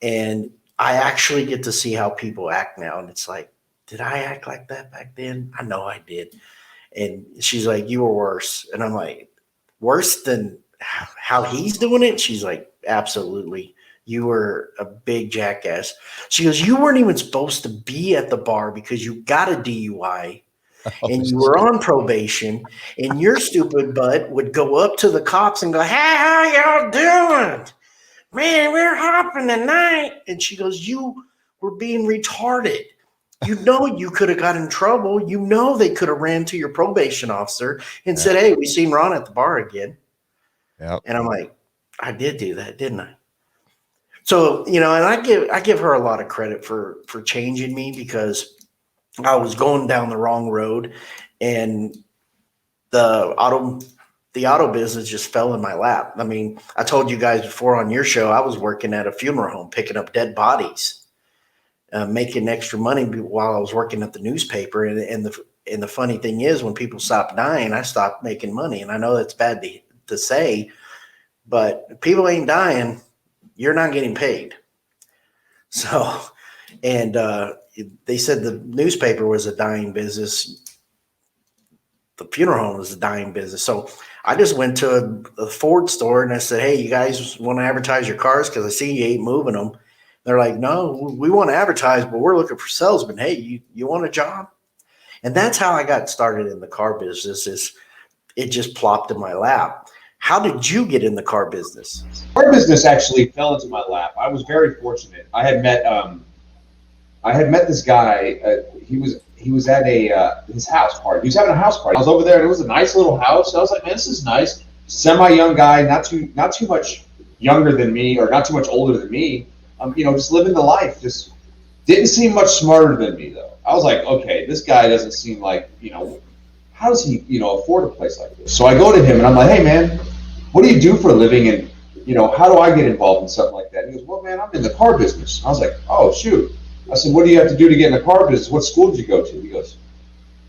Speaker 3: And I actually get to see how people act now. And it's like, did I act like that back then? I know I did. And she's like, you were worse. And I'm like, worse than how he's doing it? She's like, absolutely. You were a big jackass. She goes, you weren't even supposed to be at the bar because you got a DUI and you were on probation, and your stupid butt would go up to the cops and go, hey, how y'all doing? Man, we're hopping tonight. And she goes, you were being retarded. You know, you could have got in trouble. You know, they could have ran to your probation officer and said, hey, we seen Ron at the bar again.
Speaker 4: Yep.
Speaker 3: And I'm like, I did do that, didn't I? So, and I give her a lot of credit for changing me, because I was going down the wrong road, and the auto business just fell in my lap. I mean, I told you guys before on your show, I was working at a funeral home picking up dead bodies, making extra money while I was working at the newspaper. And the funny thing is, when people stop dying, I stopped making money. And I know that's bad to say, but if people ain't dying, you're not getting paid. So, and they said the newspaper was a dying business. The funeral home was a dying business. So I just went to a Ford store and I said, hey, you guys want to advertise your cars? Because I see you ain't moving them. They're like, no, we want to advertise, but we're looking for salesmen. Hey, you want a job? And that's how I got started in the car business. Is it just plopped in my lap. How did you get in the car business?
Speaker 5: Car business actually fell into my lap. I was very fortunate. I had met this guy. He was at his house party. He was having a house party. I was over there, and it was a nice little house. I was like, man, this is nice. Semi-young guy, not too much younger than me, or not too much older than me. Just living the life. Just didn't seem much smarter than me, though. I was like, okay, this guy doesn't seem like, how does he, afford a place like this? So I go to him and I'm like, hey, man, what do you do for a living? And, how do I get involved in something like that? He goes, well, man, I'm in the car business. I was like, oh, shoot. I said, what do you have to do to get in the car business? What school did you go to? He goes,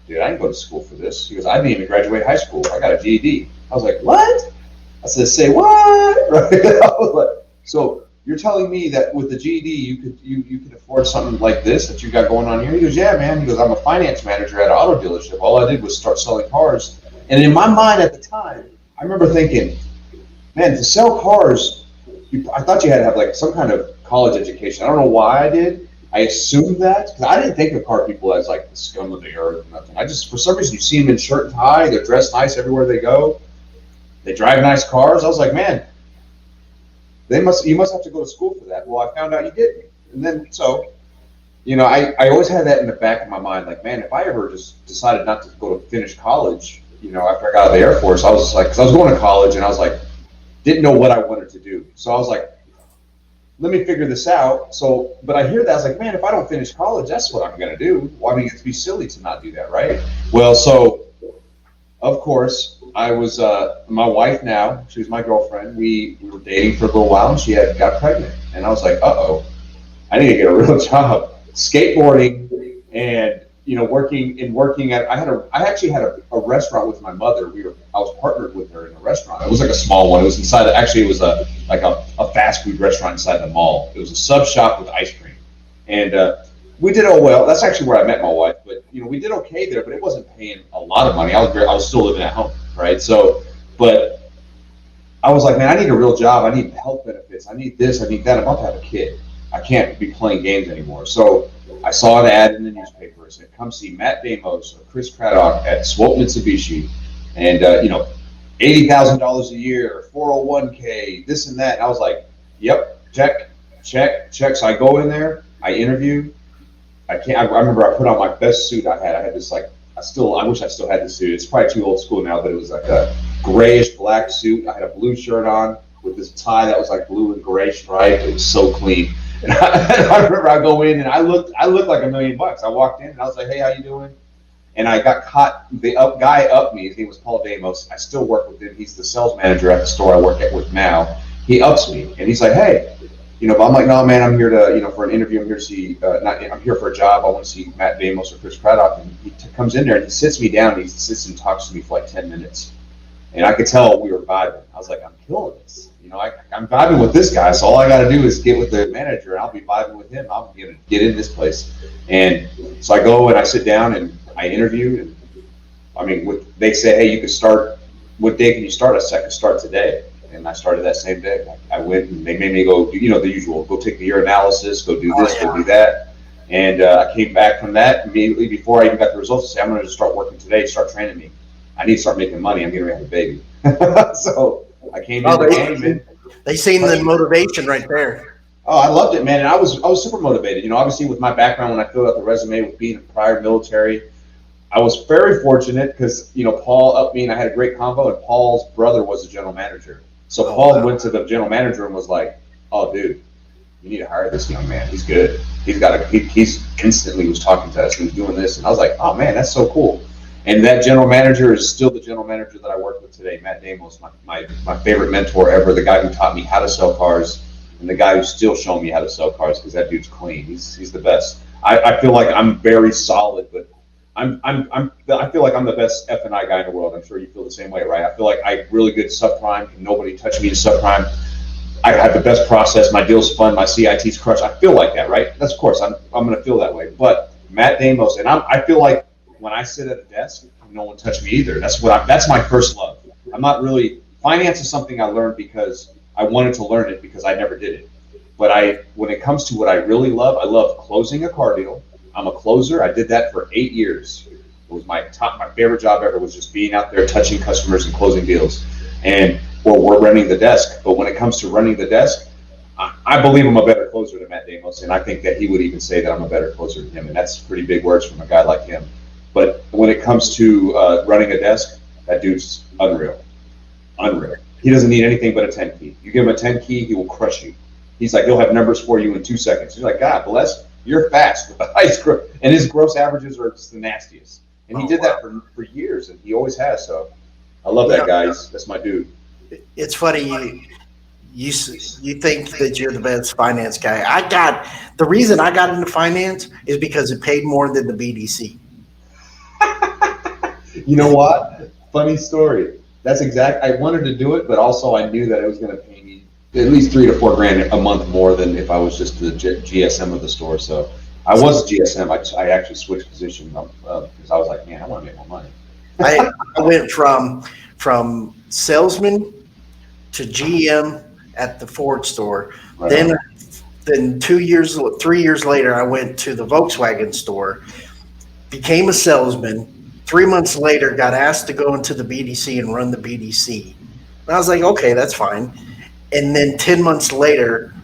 Speaker 5: dude, I didn't go to school for this. He goes, I didn't even graduate high school. I got a GED. I was like, what? I said, say what? Right? I was like, so you're telling me that with the GED you could afford something like this that you got going on here? He goes, yeah, man. He goes, I'm a finance manager at an auto dealership. All I did was start selling cars. And in my mind at the time, I remember thinking, man, to sell cars, I thought you had to have like some kind of college education. I don't know why I did. I assumed that, because I didn't think of car people as like the scum of the earth or nothing. I just, for some reason, you see them in shirt and tie. They're dressed nice everywhere they go. They drive nice cars. I was like, man, you must have to go to school for that. Well, I found out you didn't. And then, so, I always had that in the back of my mind, like, man, if I ever just decided not to go to finish college, after I got out of the Air Force, I was just like, because I was going to college and I was like, didn't know what I wanted to do. So I was like, let me figure this out. So, but I hear that, I was like, man, if I don't finish college, that's what I'm going to do. Well, I mean, it'd be silly to not do that, right? Well, so, of course, I was, my wife now, she was my girlfriend. We were dating for a little while, and she got pregnant. And I was like, uh-oh, I need to get a real job. Skateboarding and, working at, I actually had a restaurant with my mother. I was partnered with her in a restaurant. It was like a small one. It was inside, it was a fast food restaurant inside the mall. It was a sub shop with ice cream. And we did well. That's actually where I met my wife. But, we did okay there, but it wasn't paying a lot of money. I was still living at home, right? So, but I was like, man, I need a real job. I need health benefits. I need this. I need that. I'm about to have a kid. I can't be playing games anymore. So I saw an ad in the newspaper. It said, come see Matt Damos or Chris Craddock at Swope Mitsubishi. And, $80,000 a year, 401k, this and that. And I was like, yep, check. So I go in there, I interview. I remember I put on my best suit I had. I had this I wish I still had the suit. It's probably too old school now, but it was like a grayish black suit. I had a blue shirt on with this tie that was like blue and gray striped. It was so clean. And I remember I go in and I looked like $1 million. I walked in and I was like, hey, how you doing? And I got caught. The guy upped me. His name was Paul Damos. I still work with him. He's the sales manager at the store I work with now. He ups me and he's like, hey, but I'm like, no, man, I'm here to, for an interview. I'm here to see, I'm here for a job. I want to see Matt Damos or Chris Craddock. And he comes in there and he sits me down. And he sits and talks to me for like 10 minutes. And I could tell we were vibing. I was like, I'm killing this. I'm vibing with this guy. So all I got to do is get with the manager and I'll be vibing with him. I'm going to get in this place. And so I go and I sit down and I interview. And they say, hey, you can start. What day can you start? I said, I can start today. And I started that same day. I went and they made me go, the usual, go take the urinalysis, go do this, go do that. And I came back from that immediately before I even got the results. I said, I'm going to just start working today, start training me. I need to start making money. I'm going to have a baby. So I came in.
Speaker 3: They seen the motivation right there.
Speaker 5: Oh, I loved it, man. And I was super motivated. Obviously with my background, when I filled out the resume with being prior military, I was very fortunate because, Paul upped me and I had a great convo, and Paul's brother was the general manager. So Paul went to the general manager and was like, "Oh, dude, you need to hire this young man. He's good. He's instantly was talking to us. He was doing this." And I was like, "Oh man, that's so cool." And that general manager is still the general manager that I work with today. Matt Damos, my favorite mentor ever, the guy who taught me how to sell cars, and the guy who's still showing me how to sell cars, because that dude's clean. He's the best. I feel like I'm very solid, but I feel like I'm the best F&I guy in the world. I'm sure you feel the same way, right? I feel like I'm really good subprime. Can nobody touch me in subprime? I have the best process. My deal's fun. My CIT's crushed. I feel like that, right? That's, of course, I'm going to feel that way. But Matt Damos, and I feel like when I sit at a desk, no one touched me either. That's my first love. I'm not really, finance is something I learned because I wanted to learn it because I never did it. But when it comes to what I really love, I love closing a car deal. I'm a closer. I did that for 8 years. It was my favorite job ever, was just being out there touching customers and closing deals. Or we're running the desk. But when it comes to running the desk, I believe I'm a better closer than Matt Damos, and I think that he would even say that I'm a better closer than him, and that's pretty big words from a guy like him. But when it comes to running a desk, that dude's unreal. Unreal. He doesn't need anything but a 10 key. You give him a 10 key, he will crush you. He's like, he'll have numbers for you in 2 seconds. You're like, God bless, you're fast. And his gross averages are just the nastiest. And he did that for years, and he always has. So I love that guy. That's my dude.
Speaker 3: It's funny you think that you're the best finance guy. The reason I got into finance is because it paid more than the BDC.
Speaker 5: You know what? Funny story. That's I wanted to do it, but also I knew that it was going to pay me at least $3 to $4 grand a month more than if I was just the GSM of the store. So I was GSM. I actually switched position because I was like, man, I want to make more money.
Speaker 3: I went from salesman to GM at the Ford store. Right. Then 3 years later, I went to the Volkswagen store, became a salesman. 3 months later, got asked to go into the BDC and run the BDC. And I was like, okay, that's fine. And then 10 months later,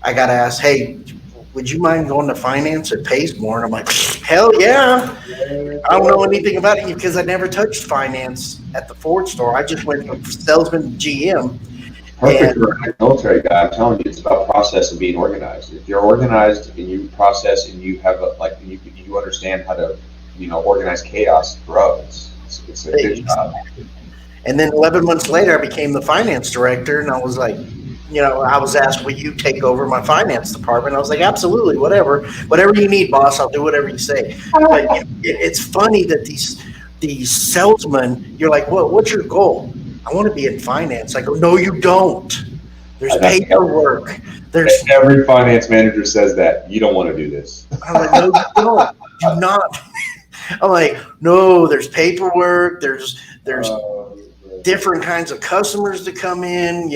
Speaker 3: I got asked, hey, would you mind going to finance? It pays more. And I'm like, hell yeah. I don't know anything about it because I never touched finance at the Ford store. I just went from salesman to GM.
Speaker 5: Perfect for a military guy. I'm telling you, it's about process and being organized. If you're organized and you process and you have you understand how to organize chaos, bro, it's a good job.
Speaker 3: And then 11 months later, I became the finance director, and I was like, I was asked, will you take over my finance department? I was like, absolutely, whatever you need, boss, I'll do whatever you say. But it's funny that these salesmen, you're like, what's your goal? I want to be in finance. I go, no, you don't. There's paperwork.
Speaker 5: Every finance manager says that. You don't want to do this.
Speaker 3: I'm like, no, you don't. Do not. I'm like, no, there's paperwork. There's different kinds of customers to come in.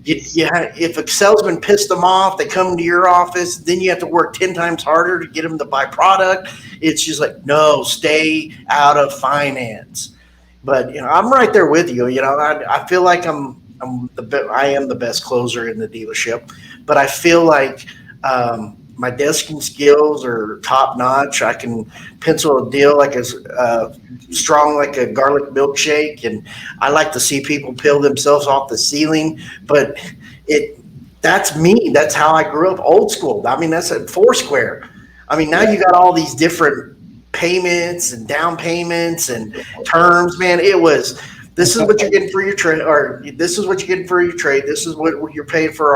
Speaker 3: If a salesman pissed them off, they come to your office. Then you have to work 10 times harder to get them to buy product. It's just like, no, stay out of finance. But I'm right there with you. I feel like I am the best closer in the dealership, but I feel like my desking skills are top notch. I can pencil a deal like as strong like a garlic milkshake, and I like to see people peel themselves off the ceiling. But that's me. That's how I grew up, old school. I mean, that's at Foursquare. I mean, now you got all these different payments and down payments and terms, man. This is what you're getting for your trade, or this is what you're getting for your trade. This is what you're paying for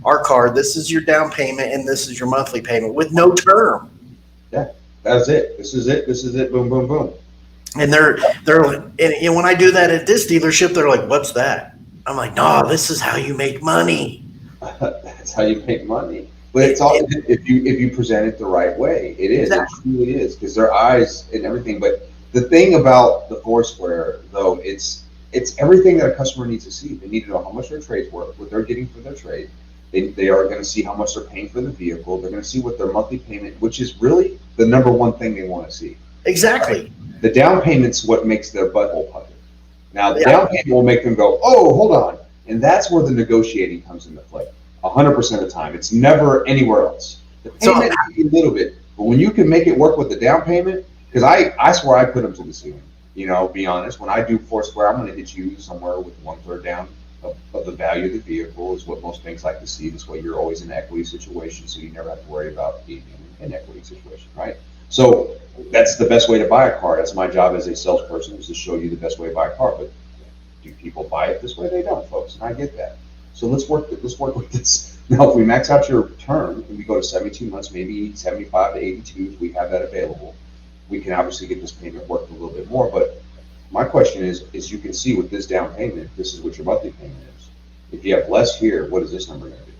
Speaker 3: our car. This is your down payment, and this is your monthly payment with no term.
Speaker 5: Yeah, that's it. This is it. Boom, boom, boom.
Speaker 3: And they're and when I do that at this dealership, they're like, "What's that?" I'm like, "No, this is how you make money."
Speaker 5: That's how you make money. But it's all if you present it the right way. It is. Exactly. It truly is, because their eyes and everything. But the thing about the Foursquare, though, it's everything that a customer needs to see. They need to know how much their trade's worth, what they're getting for their trade. They are going to see how much they're paying for the vehicle. They're going to see what their monthly payment, which is really the number one thing they want to see.
Speaker 3: Exactly.
Speaker 5: Right? The down payment's what makes their butthole pucker. Now, the down payment will make them go, oh, hold on. And that's where the negotiating comes into play. 100% of the time. It's never anywhere else. The payment a little bit, but when you can make it work with the down payment, because I swear I put them to the ceiling. Be honest. When I do Foursquare, I'm going to get you somewhere with 1/3 down of the value of the vehicle is what most banks like to see. This way you're always in an equity situation, so you never have to worry about being in an equity situation, right? So that's the best way to buy a car. That's my job as a salesperson, is to show you the best way to buy a car. But do people buy it this way? They don't, folks, and I get that. So let's work with this. Now, if we max out your term and we go to 72 months, maybe 75 to 82, if we have that available, we can obviously get this payment worked a little bit more. But my question is you can see with this down payment, this is what your monthly payment is. If you have less here, what is this number going to do?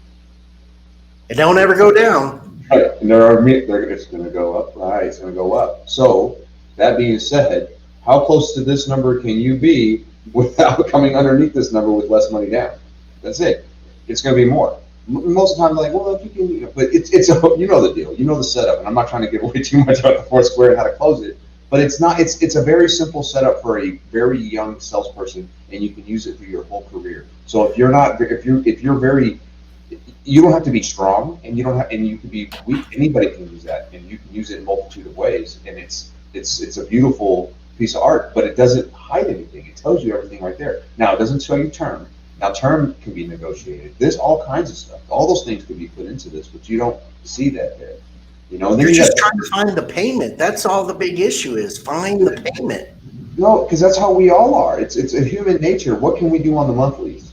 Speaker 3: It don't ever go down.
Speaker 5: Right, and it's going to go up. Right, it's going to go up. So that being said, how close to this number can you be without coming underneath this number with less money down? That's it. It's going to be more. Most of the time, like, well, if you can, but it's you know the deal, you know the setup, and I'm not trying to give away too much about the fourth square and how to close it, but it's not. It's a very simple setup for a very young salesperson, and you can use it through your whole career. So if you're very, you don't have to be strong, and you don't have, and you can be weak. Anybody can use that, and you can use it in a multitude of ways, and it's a beautiful piece of art, but it doesn't hide anything. It tells you everything right there. Now it doesn't show you term. Now, term can be negotiated. There's all kinds of stuff. All those things could be put into this, but you don't see that there. You know, and
Speaker 3: you're just trying to find the payment. That's all the big issue is. Find the payment.
Speaker 5: No, because that's how we all are. It's a human nature. What can we do on the monthlies?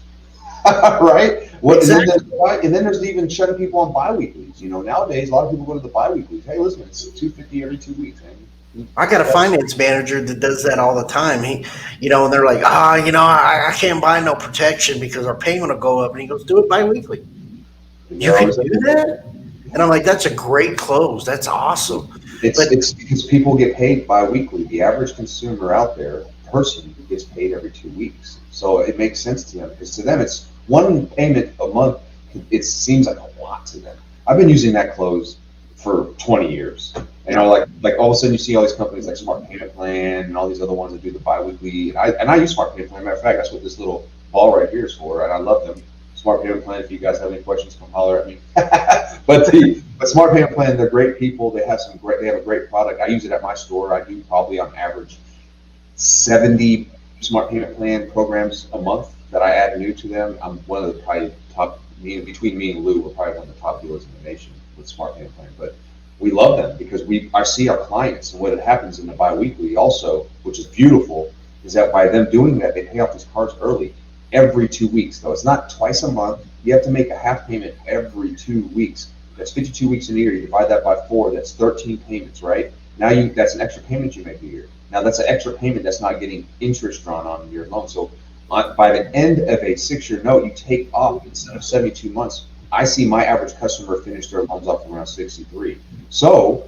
Speaker 5: Right? Exactly. And then there's even shutting people on biweeklies. You know, nowadays a lot of people go to the biweeklies. Hey, listen, it's $250 every 2 weeks, man.
Speaker 3: I got a finance manager that does that all the time. He, and they're like, I can't buy no protection because our payment will go up. And he goes, do it biweekly. You can do that? And I'm like, that's a great close. That's awesome.
Speaker 5: It's because people get paid biweekly. The average consumer out there, person, gets paid every 2 weeks. So it makes sense to them, because to them it's one payment a month. It seems like a lot to them. I've been using that close for 20 years. You know, like all of a sudden you see all these companies like Smart Payment Plan and all these other ones that do the biweekly. And I use Smart Payment Plan. Matter of fact, that's what this little ball right here is for, and I love them. Smart Payment Plan. If you guys have any questions, come holler at me. but Smart Payment Plan, they're great people. They have a great product. I use it at my store. I do probably on average 70 Smart Payment Plan programs a month that I add new to them. I'm one of the probably top. Between me and Lou, we're probably one of the top dealers in the nation with Smart Payment Plan. But we love them because I see our clients, and what happens in the biweekly also, which is beautiful, is that by them doing that, they pay off these cards early every 2 weeks. Though it's not twice a month. You have to make a half payment every 2 weeks. That's 52 weeks in a year. You divide that by 4. That's 13 payments, right? Now that's an extra payment you make a year. Now that's an extra payment that's not getting interest drawn on your loan. So by the end of a 6-year note, you take off, instead of 72 months, I see my average customer finish their loans off around 63. So,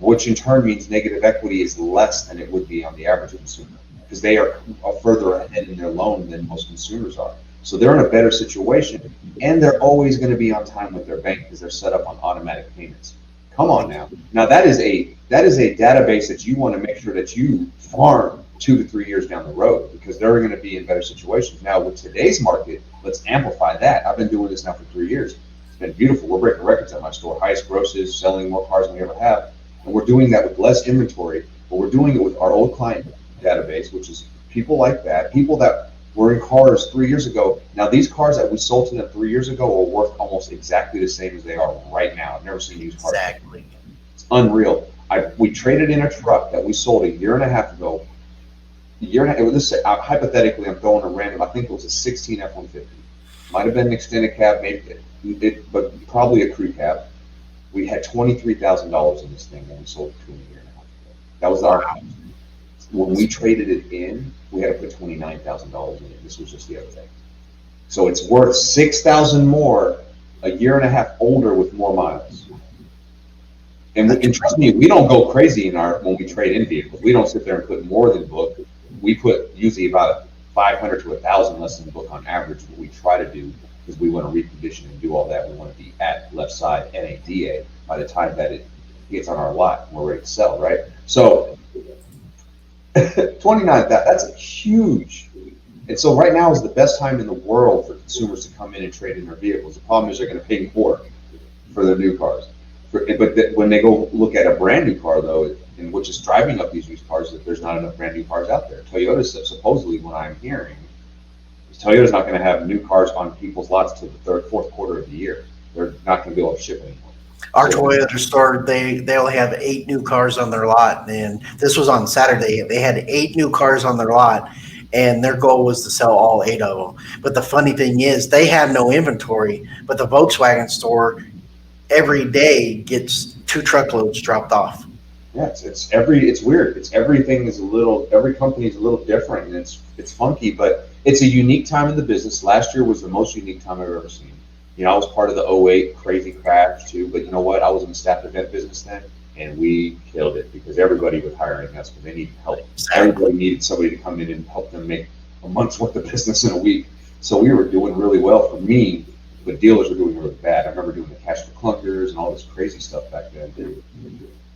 Speaker 5: which in turn means negative equity is less than it would be on the average consumer, because they are further ahead in their loan than most consumers are. So they're in a better situation, and they're always going to be on time with their bank because they're set up on automatic payments. Come on now. Now that is a database that you want to make sure that you farm 2 to 3 years down the road, because they're going to be in better situations. Now with today's market, let's amplify that. I've been doing this now for 3 years. It's been beautiful. We're breaking records at my store, highest grosses, selling more cars than we ever have. And we're doing that with less inventory, but we're doing it with our old client database, which is people like that, people that were in cars 3 years ago. Now these cars that we sold to them 3 years ago are worth almost exactly the same as they are right now. I've never seen used cars.
Speaker 3: Exactly.
Speaker 5: It's unreal. We traded in a truck that we sold a year and a half ago. Hypothetically, I'm throwing a random. I think it was a 16 F-150. Might have been an extended cab, but probably a crew cab. We had $23,000 in this thing when we sold it to them a year and a half ago. That was our house. When we traded it in, we had to put $29,000 in it. This was just the other thing. So it's worth $6,000 more a year and a half older with more miles. And trust me, we don't go crazy when we trade in vehicles. We don't sit there and put more than book. We put usually about 500 to 1,000 less than book on average. What we try to do, because we want to recondition and do all that. We want to be at left side NADA by the time that it gets on our lot and we're ready to sell, right? So 29, that's huge. And so right now is the best time in the world for consumers to come in and trade in their vehicles. The problem is they're going to pay more for their new cars. But when they go look at a brand new car, though, and which is driving up these used cars, that there's not enough brand new cars out there. Toyota supposedly, what I'm hearing, is Toyota's not going to have new cars on people's lots till the third, fourth quarter of the year. They're not going to be able to ship anymore.
Speaker 3: Our Toyota store, they only have 8 new cars on their lot, and this was on Saturday. They had 8 new cars on their lot, and their goal was to sell all 8 of them. But the funny thing is, they have no inventory, but the Volkswagen store every day gets 2 truckloads dropped off.
Speaker 5: Yeah, it's weird. Everything is every company is a little different, and it's funky, but it's a unique time in the business. Last year was the most unique time I've ever seen. You know, I was part of the 08 crazy crash too, but you know what? I was in the staff event business then, and we killed it because everybody was hiring us because they needed help. Everybody needed somebody to come in and help them make a month's worth of business in a week. So we were doing really well for me, but dealers were doing really bad. I remember doing the cash for clunkers and all this crazy stuff back then.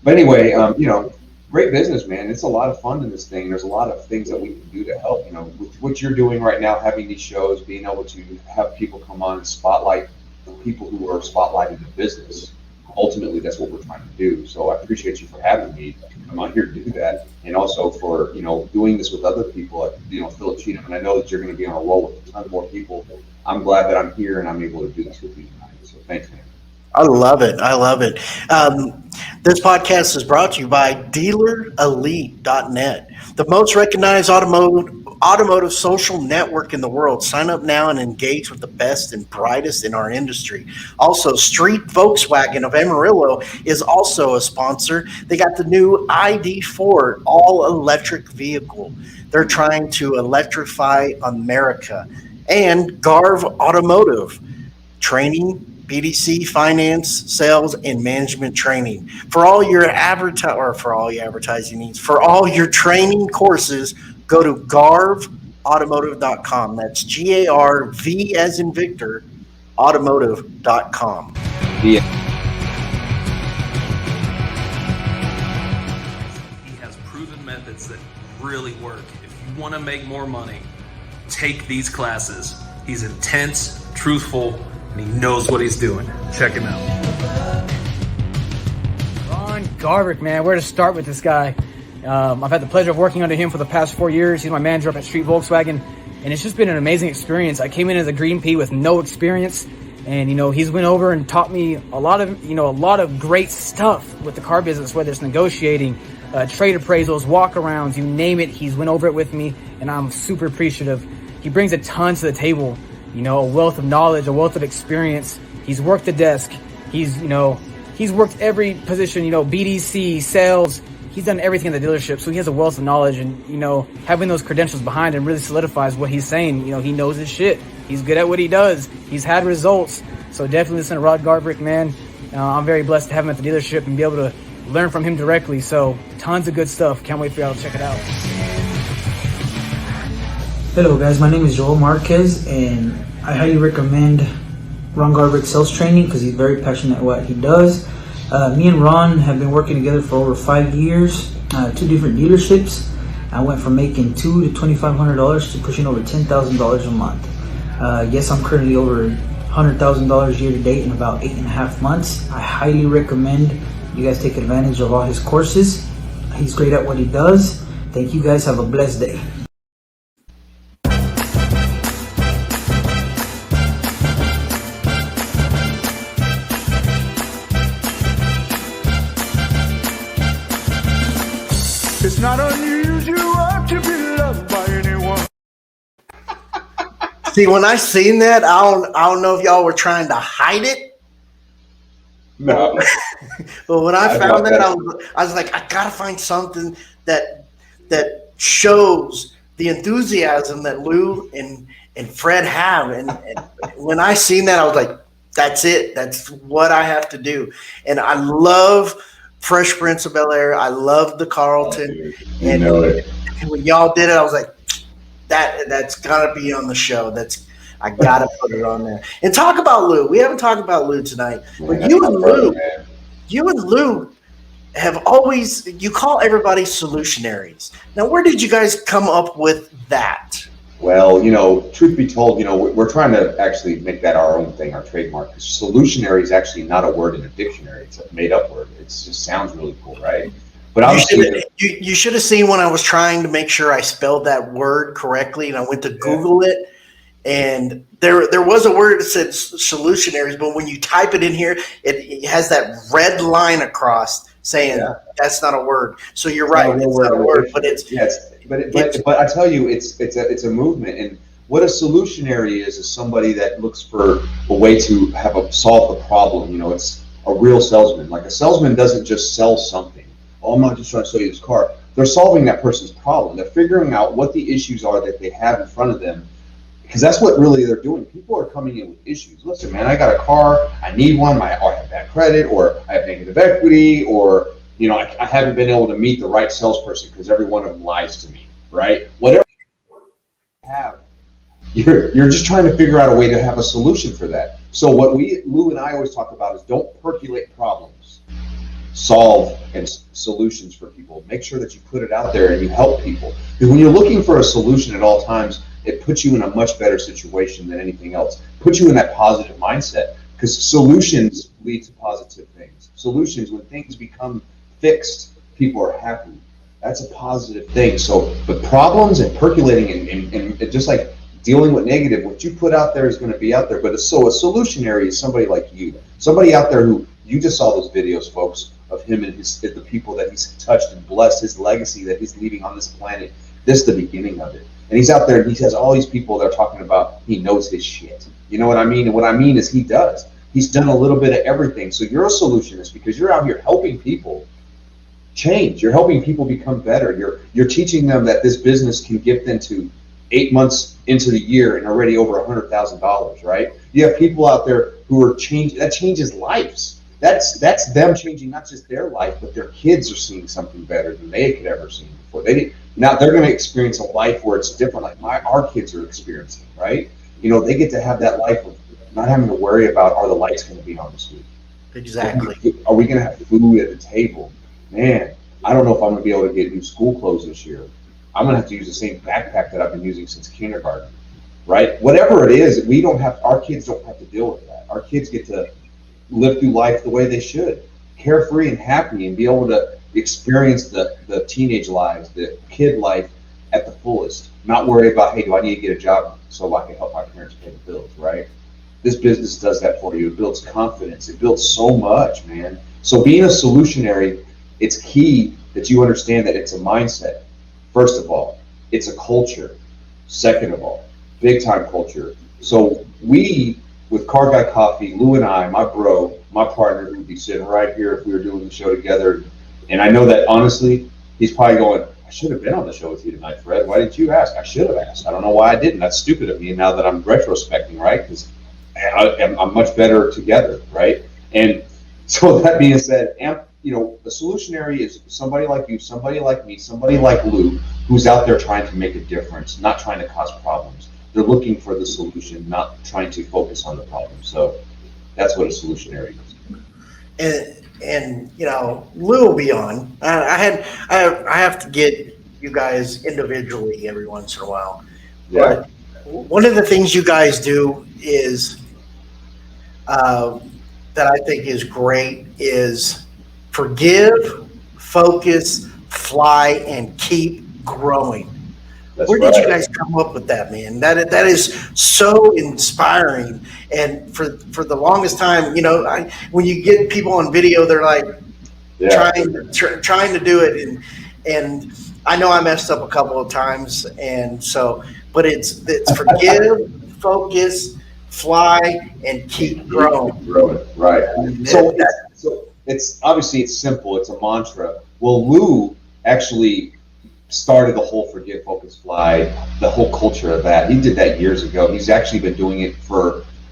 Speaker 5: But anyway, you know, great business, man. It's a lot of fun in this thing. There's a lot of things that we can do to help. You know, with what you're doing right now, having these shows, being able to have people come on and spotlight the people who are spotlighting the business. Ultimately, that's what we're trying to do. So I appreciate you for having me come on here to do that, and also for, you know, doing this with other people, like, you know, Philip Cheatham. And I know that you're going to be on a roll with a ton more people. I'm glad that I'm here and I'm able to do this with you tonight. So thanks, man.
Speaker 3: I love it. I love it. This podcast is brought to you by DealerElite.net, the most recognized automotive social network in the world. Sign up now and engage with the best and brightest in our industry. Also, Street Volkswagen of Amarillo is also a sponsor. They got the new ID4 all-electric vehicle. They're trying to electrify America. And Garv Automotive, training, BDC, finance, sales, and management training. For all your advertising needs, for all your training courses, go to garvautomotive.com. That's GARV as in Victor, automotive.com.
Speaker 5: Yeah.
Speaker 6: He has proven methods that really work. If you want to make more money, take these classes. He's intense, truthful, and he knows what he's doing. Check him out.
Speaker 7: Ron Garverick, man, where to start with this guy? I've had the pleasure of working under him for the past 4 years. He's my manager up at Street Volkswagen, and it's just been an amazing experience. I came in as a green pea with no experience, and you know, he's went over and taught me a lot of great stuff with the car business, whether it's negotiating, trade appraisals, walkarounds, you name it. He's went over it with me, and I'm super appreciative. He brings a ton to the table. You know, a wealth of knowledge, a wealth of experience. He's worked the desk. He's worked every position, BDC, sales. He's done everything in the dealership. So he has a wealth of knowledge, and, having those credentials behind him really solidifies what he's saying. He knows his shit. He's good at what he does. He's had results. So definitely listen to Rod Garverick, man. I'm very blessed to have him at the dealership and be able to learn from him directly. So tons of good stuff. Can't wait for y'all to check it out.
Speaker 8: Hello guys, my name is Joel Marquez, and I highly recommend Ron Garverick sales training because he's very passionate at what he does. Me and Ron have been working together for over 5 years, 2 different dealerships. I went from making $2,000 to $2,500 to pushing over $10,000 a month. Yes, I'm currently over $100,000 year to date in about 8.5 months. I highly recommend you guys take advantage of all his courses. He's great at what he does. Thank you guys. Have a blessed day.
Speaker 9: It's not unusual to be loved by anyone.
Speaker 3: See, when I seen that, I don't know if y'all were trying to hide it.
Speaker 5: No.
Speaker 3: But when I found that, I was like, I gotta find something that shows the enthusiasm that Lou and Fred have. And when I seen that, I was like, that's it. That's what I have to do. And I love Fresh Prince of Bel-Air. I love the Carlton. And when y'all did it, I was like, that's gotta be on the show. I gotta put it on there. And talk about Lou. We haven't talked about Lou tonight. But you and Lou have always, you call everybody solutionaries. Now, where did you guys come up with that?
Speaker 5: Well, truth be told, we're trying to actually make that our own thing, our trademark. Because solutionary is actually not a word in a dictionary. It's a made-up word. It just sounds really cool, right? But
Speaker 3: you should have seen when I was trying to make sure I spelled that word correctly, and I went to Google it, And there was a word that said solutionaries, but when you type it in here, it has that red line across saying that's not a word. So you're right, it's not a word, but it's
Speaker 5: but I tell you, it's a movement. And what a solutionary is somebody that looks for a way to solve the problem. You know, it's a real salesman. Like a salesman doesn't just sell something. Oh, I'm not just trying to sell you this car. They're solving that person's problem. They're figuring out what the issues are that they have in front of them. Because that's what really they're doing. People are coming in with issues. Listen, man, I got a car. I need one. I have bad credit, or I have negative equity, or I haven't been able to meet the right salesperson because every one of them lies to me, right? Whatever you have, you're just trying to figure out a way to have a solution for that. So what Lou and I always talk about is don't percolate problems. Solve and solutions for people. Make sure that you put it out there and you help people. Because when you're looking for a solution at all times, it puts you in a much better situation than anything else. Puts you in that positive mindset, because solutions lead to positive things. Solutions, when things become fixed, people are happy. That's a positive thing. So, but problems and percolating and just like dealing with negative, what you put out there is going to be out there. But so a solutionary is somebody like you, somebody out there who you just saw those videos, folks, of him and the people that he's touched and blessed, his legacy that he's leaving on this planet. This is the beginning of it. And he's out there and he has all these people that are talking about he knows his shit. You know what I mean? And what I mean is he does. He's done a little bit of everything. So you're a solutionist because you're out here helping people change. You're helping people become better. You're teaching them that this business can get them to 8 months into the year and already over $100,000, right? You have people out there who are changing. That changes lives. That's them changing not just their life, but their kids are seeing something better than they could ever see before. Now they're going to experience a life where it's different, like our kids are experiencing, right? They get to have that life of not having to worry about, are the lights going to be on this week?
Speaker 3: Exactly.
Speaker 5: Are we going to have food at the table? Man, I don't know if I'm going to be able to get new school clothes this year. I'm going to have to use the same backpack that I've been using since kindergarten, right? Whatever it is, our kids don't have to deal with that. Our kids get to live through life the way they should, carefree and happy, and be able to experience the teenage lives, the kid life at the fullest. Not worry about, hey, do I need to get a job so I can help my parents pay the bills, right? This business does that for you. It builds confidence. It builds so much, man. So being a solutionary, it's key that you understand that it's a mindset. First of all, it's a culture. Second of all, big time culture. So we, with Car Guy Coffee, Lou and I, my bro, my partner, who would be sitting right here if we were doing the show together. And I know that honestly, he's probably going, I should have been on the show with you tonight, Fred. Why didn't you ask? I should have asked. I don't know why I didn't. That's stupid of me now that I'm retrospecting, right? Because I'm much better together, right? And so that being said, a solutionary is somebody like you, somebody like me, somebody like Lou, who's out there trying to make a difference, not trying to cause problems. They're looking for the solution, not trying to focus on the problem. So that's what a solutionary is.
Speaker 3: And Lou will be on. I have to get you guys individually every once in a while.
Speaker 5: Yeah.
Speaker 3: But one of the things you guys do is that I think is great is forgive, focus, fly, and keep growing. Where did you guys come up with that, man? That is so inspiring. And for the longest time, when you get people on video, they're like trying to do it, and I know I messed up a couple of times, and so, but it's forgive, focus, fly, and keep growing.
Speaker 5: Right. So it's obviously it's simple. It's a mantra. Well, Lou actually started the whole forgive, focus, fly, the whole culture of that. He did that years ago. He's actually been doing it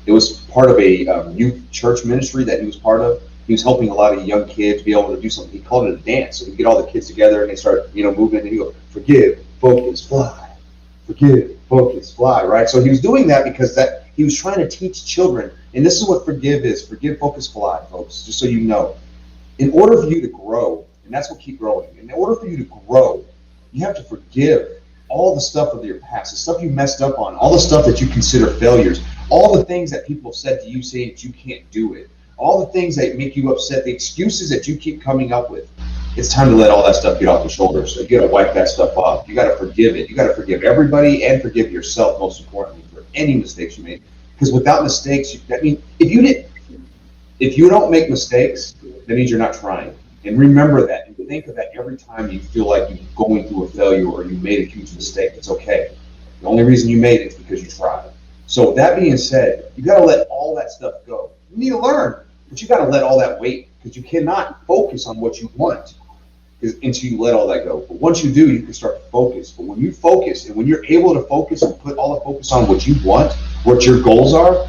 Speaker 5: it was part of a youth church ministry that he was part of. He was helping a lot of young kids be able to do something. He called it a dance. So he'd get all the kids together and they start, moving, and he'd go, forgive, focus, fly. Forgive, focus, fly, right? So he was doing that because he was trying to teach children. And this is what forgive is. Forgive, focus, fly, folks, just so you know. In order for you to grow, and that's what keep growing, in order for you to grow, you have to forgive all the stuff of your past, the stuff you messed up on, all the stuff that you consider failures, all the things that people have said to you saying that you can't do it, all the things that make you upset, the excuses that you keep coming up with. It's time to let all that stuff get off your shoulders. So you got to wipe that stuff off. You got to forgive it. You got to forgive everybody and forgive yourself, most importantly, for any mistakes you made. Because without mistakes, that means if you don't make mistakes, that means you're not trying. And remember that, and think of that every time you feel like you're going through a failure or you made a huge mistake. It's okay. The only reason you made it is because you tried. So that being said, you got to let all that stuff go. You need to learn, but you got to let all that wait, because you cannot focus on what you want until you let all that go. But once you do, you can start to focus. But when you focus, and when you're able to focus and put all the focus on what you want, what your goals are,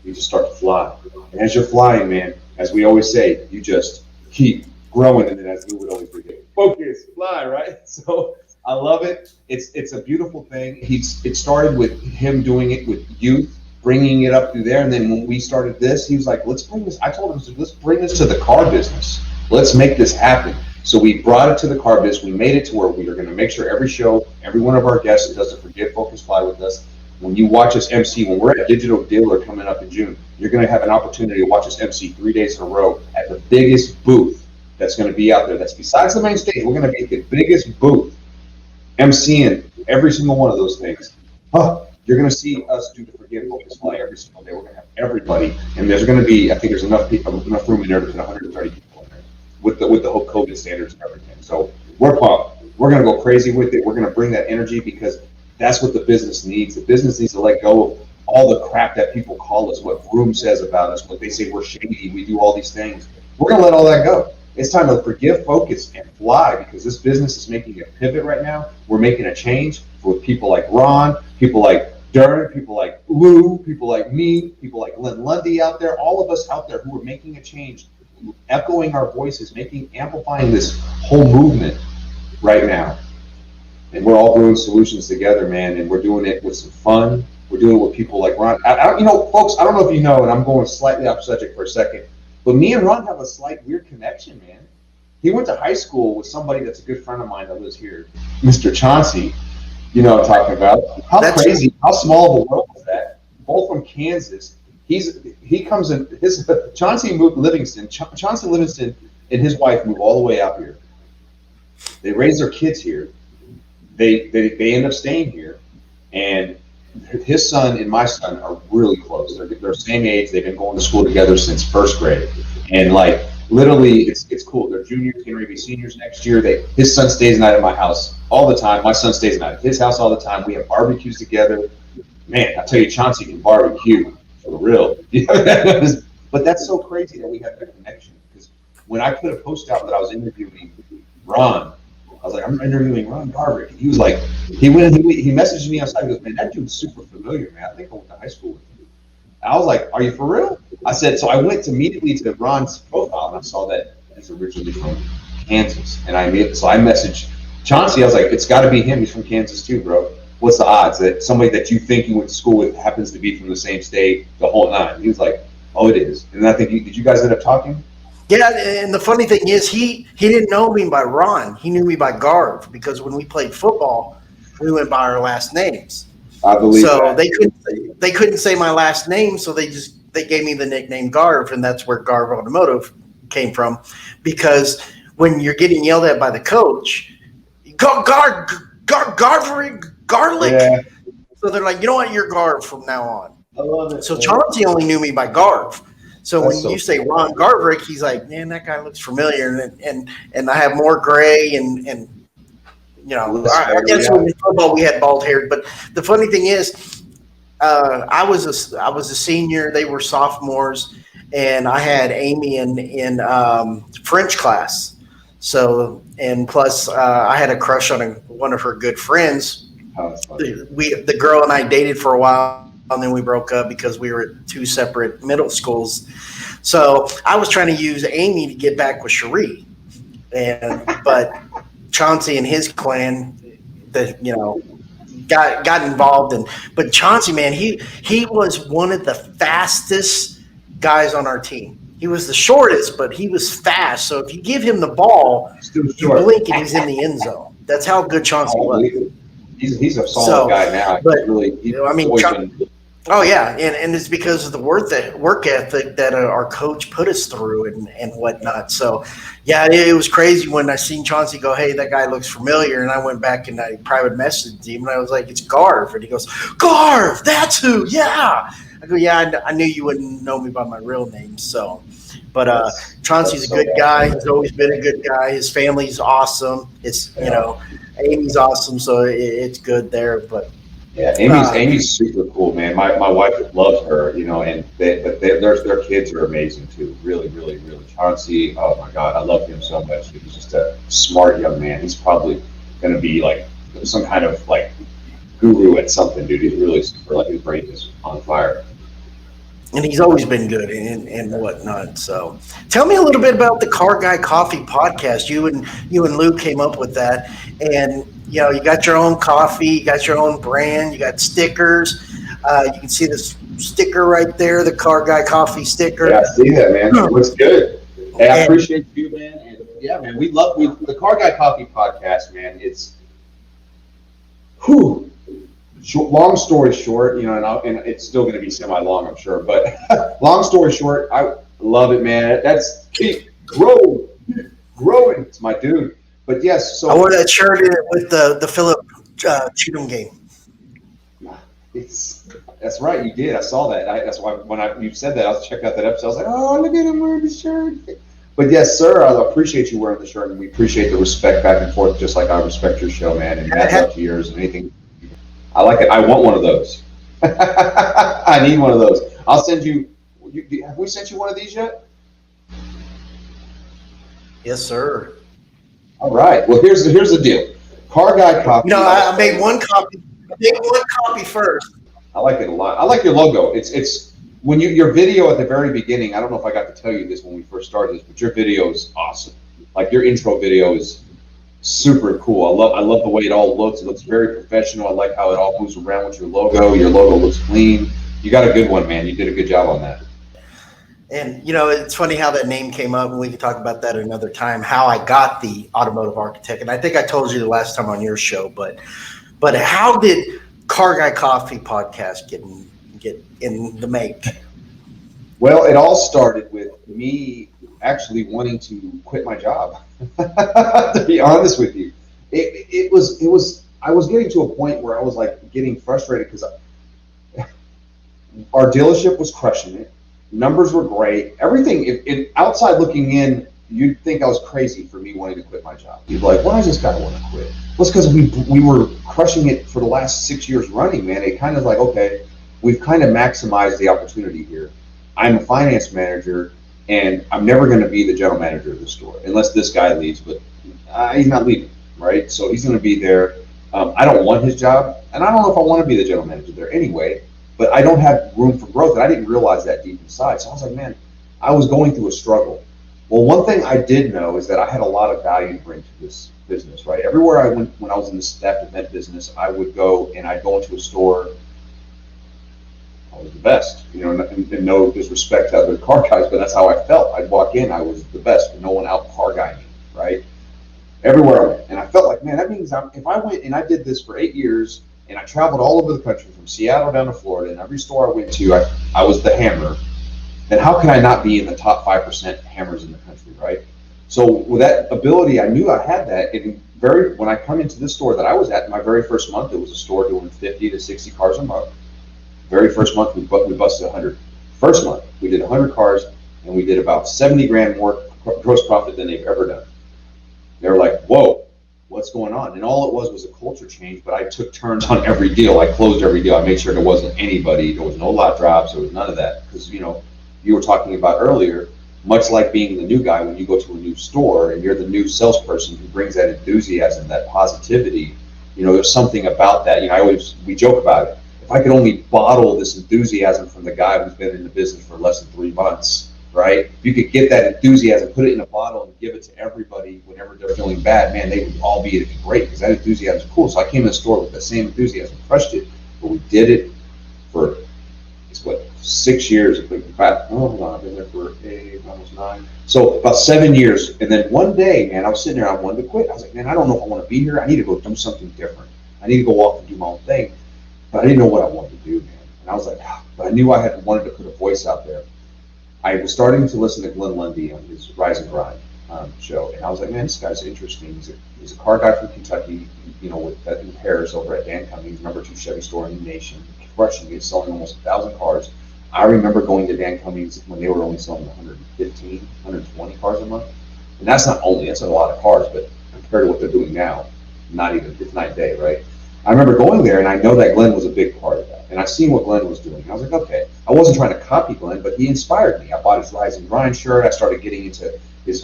Speaker 5: you just start to fly. And as you're flying, man, as we always say, you just keep growing. And then, as we would always forget, focus, fly, right? So I love it. It's a beautiful thing. It started with him doing it with youth, bringing it up through there. And then when we started this, he was like, let's bring this. I told him, let's bring this to the car business. Let's make this happen. So we brought it to the car business. We made it to where we are going to make sure every show, every one of our guests that does the Forget, Focus, Fly with us, when you watch us MC, when we're at Digital Dealer coming up in June, you're going to have an opportunity to watch us MC 3 days in a row at the biggest booth that's going to be out there. That's besides the main stage. We're going to be at the biggest booth, MCing every single one of those things. You're going to see us do the Forget, Focus, Fly every single day. We're going to have everybody. And there's going to be, I think there's enough room in there to put 130 people in there with the whole COVID standards and everything. So we're pumped. We're going to go crazy with it. We're going to bring that energy, because that's what the business needs. The business needs to let go of all the crap that people call us, what Vroom says about us, what they say we're shady, we do all these things. We're going to let all that go. It's time to forgive, focus, and fly, because this business is making a pivot right now. We're making a change with people like Ron, people like Darren, people like Lou, people like me, people like Lynn Lundy out there, all of us out there who are making a change, echoing our voices, amplifying this whole movement right now. And we're all doing solutions together, man, and we're doing it with some fun. We're doing it with people like Ron. Folks, I don't know if you know, and I'm going slightly off subject for a second, but me and Ron have a slight weird connection, man. He went to high school with somebody that's a good friend of mine that lives here, Mr. Chauncey. You know what I'm talking about. How crazy, how small of a world is that? Both from Kansas. He comes in, Chauncey Livingston and his wife moved all the way out here. They raised their kids here. They end up staying here, and his son and my son are really close. They're the same age. They've been going to school together since first grade, and like literally, it's cool. They're juniors, getting ready to be seniors next year. His son stays the night at my house all the time. My son stays the night at his house all the time. We have barbecues together. Man, I tell you, Chauncey can barbecue for real. But that's so crazy that we have that connection. Because when I put a post out that I was interviewing Ron, I was like, I'm interviewing Ron Garverick. And he was like, he messaged me outside. He goes, man, that dude's super familiar, man. I think I went to high school with him. And I was like, are you for real? I said, so I went immediately to Ron's profile, and I saw that he's originally from Kansas. And I messaged Chauncey. I was like, it's got to be him. He's from Kansas too, bro. What's the odds that somebody that you think you went to school with happens to be from the same state, the whole nine? He was like, oh, it is. And I think, did you guys end up talking?
Speaker 3: Yeah, and the funny thing is, he didn't know me by Ron. He knew me by Garv, because when we played football, we went by our last names.
Speaker 5: I believe
Speaker 3: so
Speaker 5: that.
Speaker 3: they couldn't say my last name, so they gave me the nickname Garv, and that's where Garv Automotive came from. Because when you're getting yelled at by the coach, Garlic. Yeah. So they're like, you know what, you're Garv from now on.
Speaker 5: I love it.
Speaker 3: So Chauncey only knew me by Garv. So when you say Ron Garverick, he's like, man, that guy looks familiar, and I have more gray, and you know, I guess when in football we had bald hair. But the funny thing is, I was a senior, they were sophomores, and I had Amy in French class. So, and plus I had a crush on one of her good friends.
Speaker 5: Oh, that's funny.
Speaker 3: The girl and I dated for a while. And then we broke up because we were at two separate middle schools. So I was trying to use Amy to get back with Cherie, but Chauncey and his clan, got involved. But Chauncey, man, he was one of the fastest guys on our team. He was the shortest, but he was fast. So if you give him the ball, you blink and he's in the end zone. That's how good Chauncey was.
Speaker 5: He's a solid guy now.
Speaker 3: But, Oh yeah, and it's because of the work ethic that our coach put us through and whatnot. So, yeah, it was crazy when I seen Chauncey go, "Hey, that guy looks familiar," and I went back and I private messaged him and I was like, "It's Garv," and he goes, "Garv, that's who." Yeah, I go, "Yeah, I knew you wouldn't know me by my real name." So, but Chauncey's a good guy. He's always been a good guy. His family's awesome. It's Amy's awesome, so it's good there, but.
Speaker 5: Yeah, Amy's super cool, man. My wife loves her, and their kids are amazing too. Really, really, really. Chauncey, oh my God, I love him so much. He's just a smart young man. He's probably going to be like some kind of like guru at something, dude. He's really super. Like his brain is on fire.
Speaker 3: And he's always been good and whatnot. So, tell me a little bit about the Car Guy Coffee podcast. You and Lou came up with that, and you got your own coffee, you got your own brand, you got stickers. You can see this sticker right there, the Car Guy Coffee sticker.
Speaker 5: Yeah, I see that, man. It looks good. Hey, I appreciate you, man. And yeah, man, we the Car Guy Coffee podcast, man. It's long story short, and it's still going to be semi-long, I'm sure. But long story short, I love it, man. That's keep growing. It's my dude. But yes, so
Speaker 3: I wore that shirt with the Philip Cheatham game.
Speaker 5: That's right, you did. I saw that. That's why when you said that, I was checking out that episode. I was like, oh, look at him wearing the shirt. But yes, sir, I appreciate you wearing the shirt, and we appreciate the respect back and forth, just like I respect your show, man. And that's up to yours and anything. I like it. I want one of those. I need one of those. I'll send you. Have we sent you one of these yet?
Speaker 3: Yes, sir.
Speaker 5: All right. Well, here's the deal. Car Guy Coffee.
Speaker 3: I made one copy. I made one copy first.
Speaker 5: I like it a lot. I like your logo. It's when your video at the very beginning. I don't know if I got to tell you this when we first started this, but your video is awesome. Like your intro video is super cool. I love the way it all looks. It looks very professional. I like how it all moves around with your logo. Your logo looks clean. You got a good one, man. You did a good job on that.
Speaker 3: And it's funny how that name came up, and we can talk about that another time. How I got the automotive architect, and I think I told you the last time on your show. But how did Car Guy Coffee podcast get in the make?
Speaker 5: Well, it all started with me actually wanting to quit my job. To be honest with you, it was I was getting to a point where I was like getting frustrated because our dealership was crushing it. Numbers were great. Everything. If outside looking in, you'd think I was crazy for me wanting to quit my job. You'd be like, why does this guy want to quit? Well, it's because we were crushing it for the last 6 years running, man. It kind of like, okay, we've kind of maximized the opportunity here. I'm a finance manager, and I'm never going to be the general manager of the store unless this guy leaves, but he's not leaving, right? So he's going to be there. I don't want his job, and I don't know if I want to be the general manager there anyway, but I don't have room for growth, and I didn't realize that deep inside. So I was like, man, I was going through a struggle. Well, one thing I did know is that I had a lot of value to bring to this business, right? Everywhere I went when I was in the staff event business, I would go and I'd go into a store. I was the best, and no disrespect to other car guys, but that's how I felt. I'd walk in, I was the best, and no one out car guy me, right? Everywhere I went. And I felt like, man, that means if I went and I did this for 8 years, and I traveled all over the country from Seattle down to Florida, and every store I went to, I was the hammer, then how can I not be in the top 5% hammers in the country, right? So with that ability, I knew I had that. And when I come into this store that I was at, my very first month, it was a store doing 50 to 60 cars a month. Very first month, we busted 100. First month, we did 100 cars, and we did about 70 grand more gross profit than they've ever done. They were like, whoa, what's going on? And all it was a culture change, but I took turns on every deal. I closed every deal. I made sure there wasn't anybody. There was no lot drops. There was none of that. Because, you were talking about earlier, much like being the new guy when you go to a new store and you're the new salesperson who brings that enthusiasm, that positivity, there's something about that. We joke about it. If I could only bottle this enthusiasm from the guy who's been in the business for less than 3 months, right? If you could get that enthusiasm, put it in a bottle and give it to everybody whenever they're feeling bad, man, they would all be great because that enthusiasm is cool. So I came in the store with the same enthusiasm, crushed it, but we did it for 6 years. I've been there for 8, almost 9. So about 7 years. And then one day, man, I was sitting there, I wanted to quit. I was like, man, I don't know if I want to be here. I need to go do something different. I need to go off and do my own thing. But I didn't know what I wanted to do, man. And I was like, but I knew I had wanted to put a voice out there. I was starting to listen to Glenn Lundy on his Rise and Grind show, and I was like, man, this guy's interesting. He's a car guy from Kentucky, you know, with in Paris over at Dan Cummings, #2 Chevy store in the nation, crushing it, selling almost 1,000 cars. I remember going to Dan Cummings when they were only selling 115, 120 cars a month, and that's a lot of cars, but compared to what they're doing now, it's night and day, right? I remember going there, and I know that Glenn was a big part of that. And I seen what Glenn was doing. I was like, okay. I wasn't trying to copy Glenn, but he inspired me. I bought his Rise and Grind shirt. I started getting into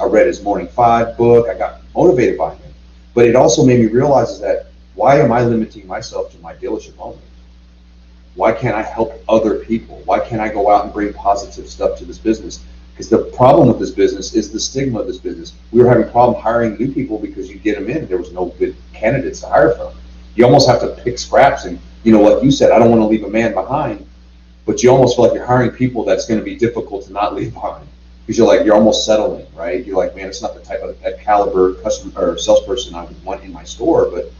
Speaker 5: I read his Morning 5 book. I got motivated by him. But it also made me realize is that why am I limiting myself to my dealership only? Why can't I help other people? Why can't I go out and bring positive stuff to this business? Because the problem with this business is the stigma of this business. We were having a problem hiring new people because you get them in, there was no good candidates to hire from. You almost have to pick scraps, and like you said, I don't want to leave a man behind, but you almost feel like you're hiring people that's going to be difficult to not leave behind, because you're almost settling, right? You're like, man, it's not the type of that caliber customer or salesperson I would want in my store, but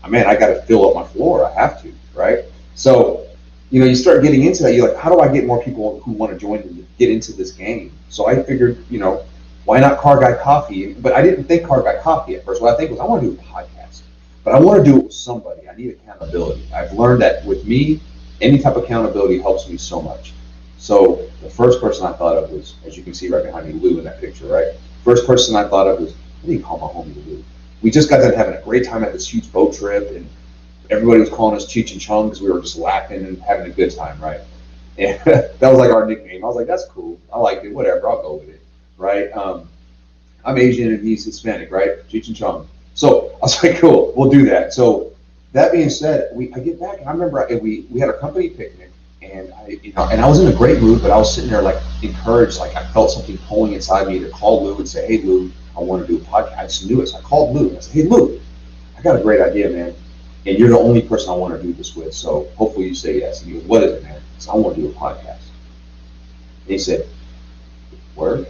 Speaker 5: man, I got to fill up my floor. I have to, right? So, you start getting into that. You're like, how do I get more people who want to join and get into this game? So I figured, why not Car Guy Coffee? But I didn't think Car Guy Coffee at first. What I think was, I want to do a podcast, but I want to do it with somebody. I need accountability. I've learned that with me, any type of accountability helps me so much. So the first person I thought of was, as you can see right behind me, Lou in that picture, right? First person I thought of was, what do you call my homie Lou? We just got done having a great time at this huge boat trip, and everybody was calling us Cheech and Chong because we were just laughing and having a good time, right? And that was like our nickname. I was like, that's cool. I liked it. Whatever. I'll go with it, right? I'm Asian and he's Hispanic, right? Cheech and Chong. So I was like, cool, we'll do that. So that being said, I get back and I remember we had a company picnic, and I was in a great mood, but I was sitting there like encouraged, like I felt something pulling inside me to call Lou and say, hey Lou, I want to do a podcast. I just knew it. So I called Lou and I said, hey Lou, I got a great idea, man. And you're the only person I want to do this with, so hopefully you say yes. And he goes, what is it, man? So I want to do a podcast. And he said, word?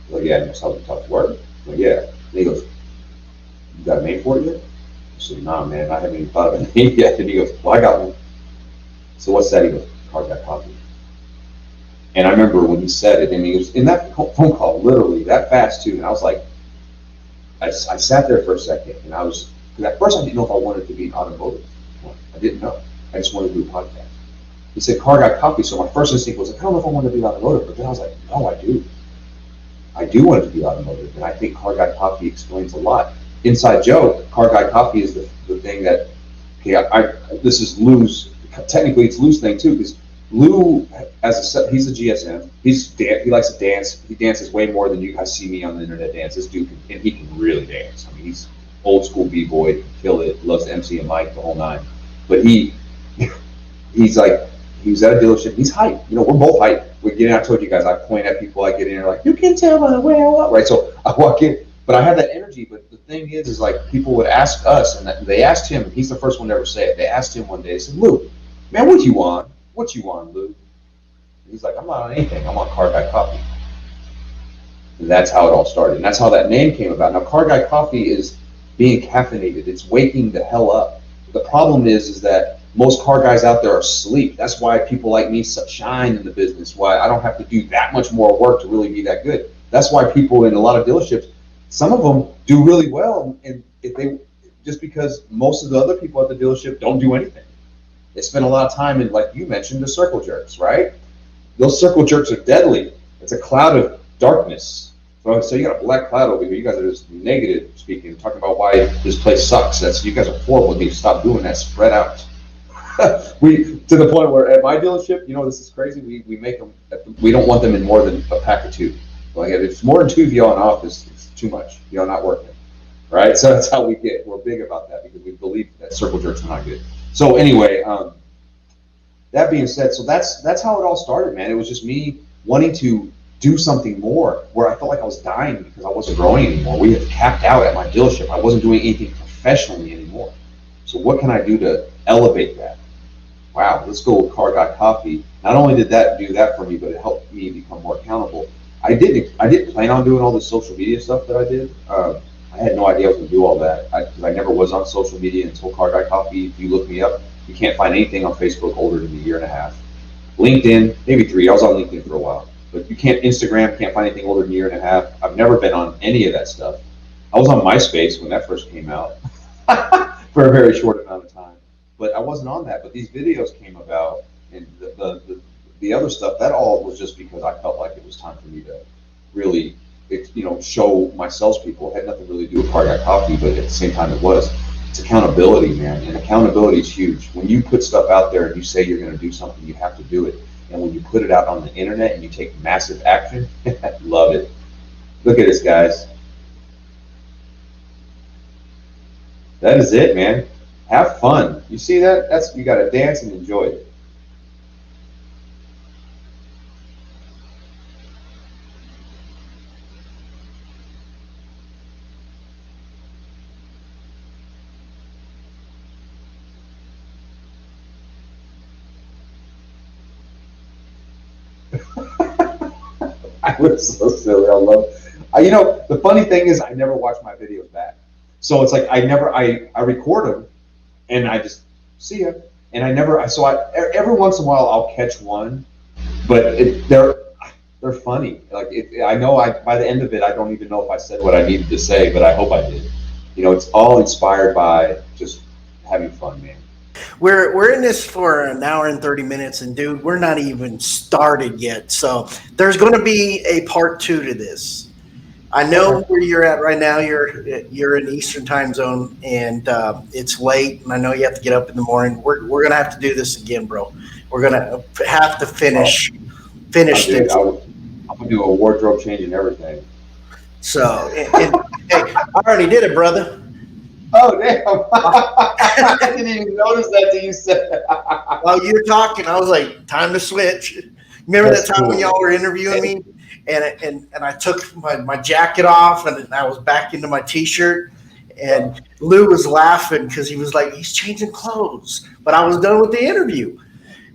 Speaker 5: I'm like, yeah, I'm talking word? I'm like, yeah. And he goes, you got a name for it yet? I said, nah, man, I haven't even thought of a name yet. And he goes, well, I got one. So what's that? He goes, Car Guy Coffee. And I remember when he said it, and he was in that phone call, literally that fast too. And I was like, I sat there for a second, and I was, because at first I didn't know if I wanted to be an automotive. I didn't know. I just wanted to do a podcast. He said, Car Guy Coffee. So my first instinct was like, I don't know if I want to be automotive. But then I was like, no, I do. I do want it to be automotive. And I think Car Guy Coffee explains a lot. Inside joke, Car Guy Coffee is the thing that, this is Lou's, technically it's Lou's thing too, because Lou, he's a GSM. He likes to dance. He dances way more than you guys see me on the internet dance. This dude and he can really dance. I mean, he's old school b-boy, can kill it, loves to MC and mic, the whole nine. But he's like, he was at a dealership, he's hype. We're both hype. We get in, I told you guys, I point at people, I get in there like, you can tell by the way I walk, right? So I walk in, but I have that energy. But the thing is like, people would ask us, and they asked him, he's the first one to ever say it. They asked him one day, they said, Lou, man, what you on? What you on, Lou? And he's like, I'm not on anything. I'm on Car Guy Coffee. And that's how it all started. And that's how that name came about. Now, Car Guy Coffee is being caffeinated. It's waking the hell up. The problem is that most car guys out there are asleep. That's why people like me shine in the business, why I don't have to do that much more work to really be that good. That's why people in a lot of dealerships, some of them do really well, and if they, just because most of the other people at the dealership don't do anything. They spend a lot of time in, like you mentioned, the circle jerks, right? Those circle jerks are deadly. It's a cloud of darkness. So you got a black cloud over here. You guys are just negative speaking, talking about why this place sucks. You guys are horrible. You need to stop doing that. Spread out. To the point where at my dealership, this is crazy. We make them. We don't want them in more than a pack of two. Like if it's more than two of y'all in office, it's too much. Y'all not working, right? So that's how we get. We're big about that because we believe that circle jerks are not good. So anyway, that being said, so that's how it all started, man. It was just me wanting to do something more, where I felt like I was dying because I wasn't growing anymore. We had capped out at my dealership. I wasn't doing anything professionally anymore. So what can I do to elevate that? Wow, let's go with Car Guy Coffee. Not only did that do that for me, but it helped me become more accountable. I didn't plan on doing all the social media stuff that I did. I had no idea I was going to do all that. I never was on social media until Car Guy Coffee. If you look me up, you can't find anything on Facebook older than a year and a half. LinkedIn, maybe 3. I was on LinkedIn for a while. But you can't, Instagram, can't find anything older than a year and a half. I've never been on any of that stuff. I was on MySpace when that first came out for a very short amount of time. But I wasn't on that. But these videos came about, and the other stuff, that all was just because I felt like it was time for me to really, show my salespeople. It had nothing really to do with Car Guy Coffee, but at the same time it was. It's accountability, man. And accountability is huge. When you put stuff out there and you say you're going to do something, you have to do it. And when you put it out on the internet and you take massive action, love it. Look at this, guys. That is it, man. Have fun. You see that? You got to dance and enjoy it. I was so silly. I love. The funny thing is, I never watch my videos back. So it's like I record them, and I just see ya. And every once in a while I'll catch one, but they're funny. Like by the end of it, I don't even know if I said what I needed to say, but I hope I did. It's all inspired by just having fun, man.
Speaker 3: We're in this for an hour and 30 minutes, and dude, we're not even started yet. So there's going to be a part 2 to this. I know where you're at right now. You're in Eastern time zone, and it's late, and I know you have to get up in the morning. We're going to have to do this again, bro. We're going to have to finish this.
Speaker 5: I'm going to do a wardrobe change and everything.
Speaker 3: So, hey, I already did it, brother.
Speaker 5: Oh, damn. I didn't even notice that till you said it.
Speaker 3: While you were talking, I was like, time to switch. Remember that time when y'all were interviewing me? And I took my jacket off, and I was back into my T-shirt. And Lou was laughing because he was like, he's changing clothes. But I was done with the interview.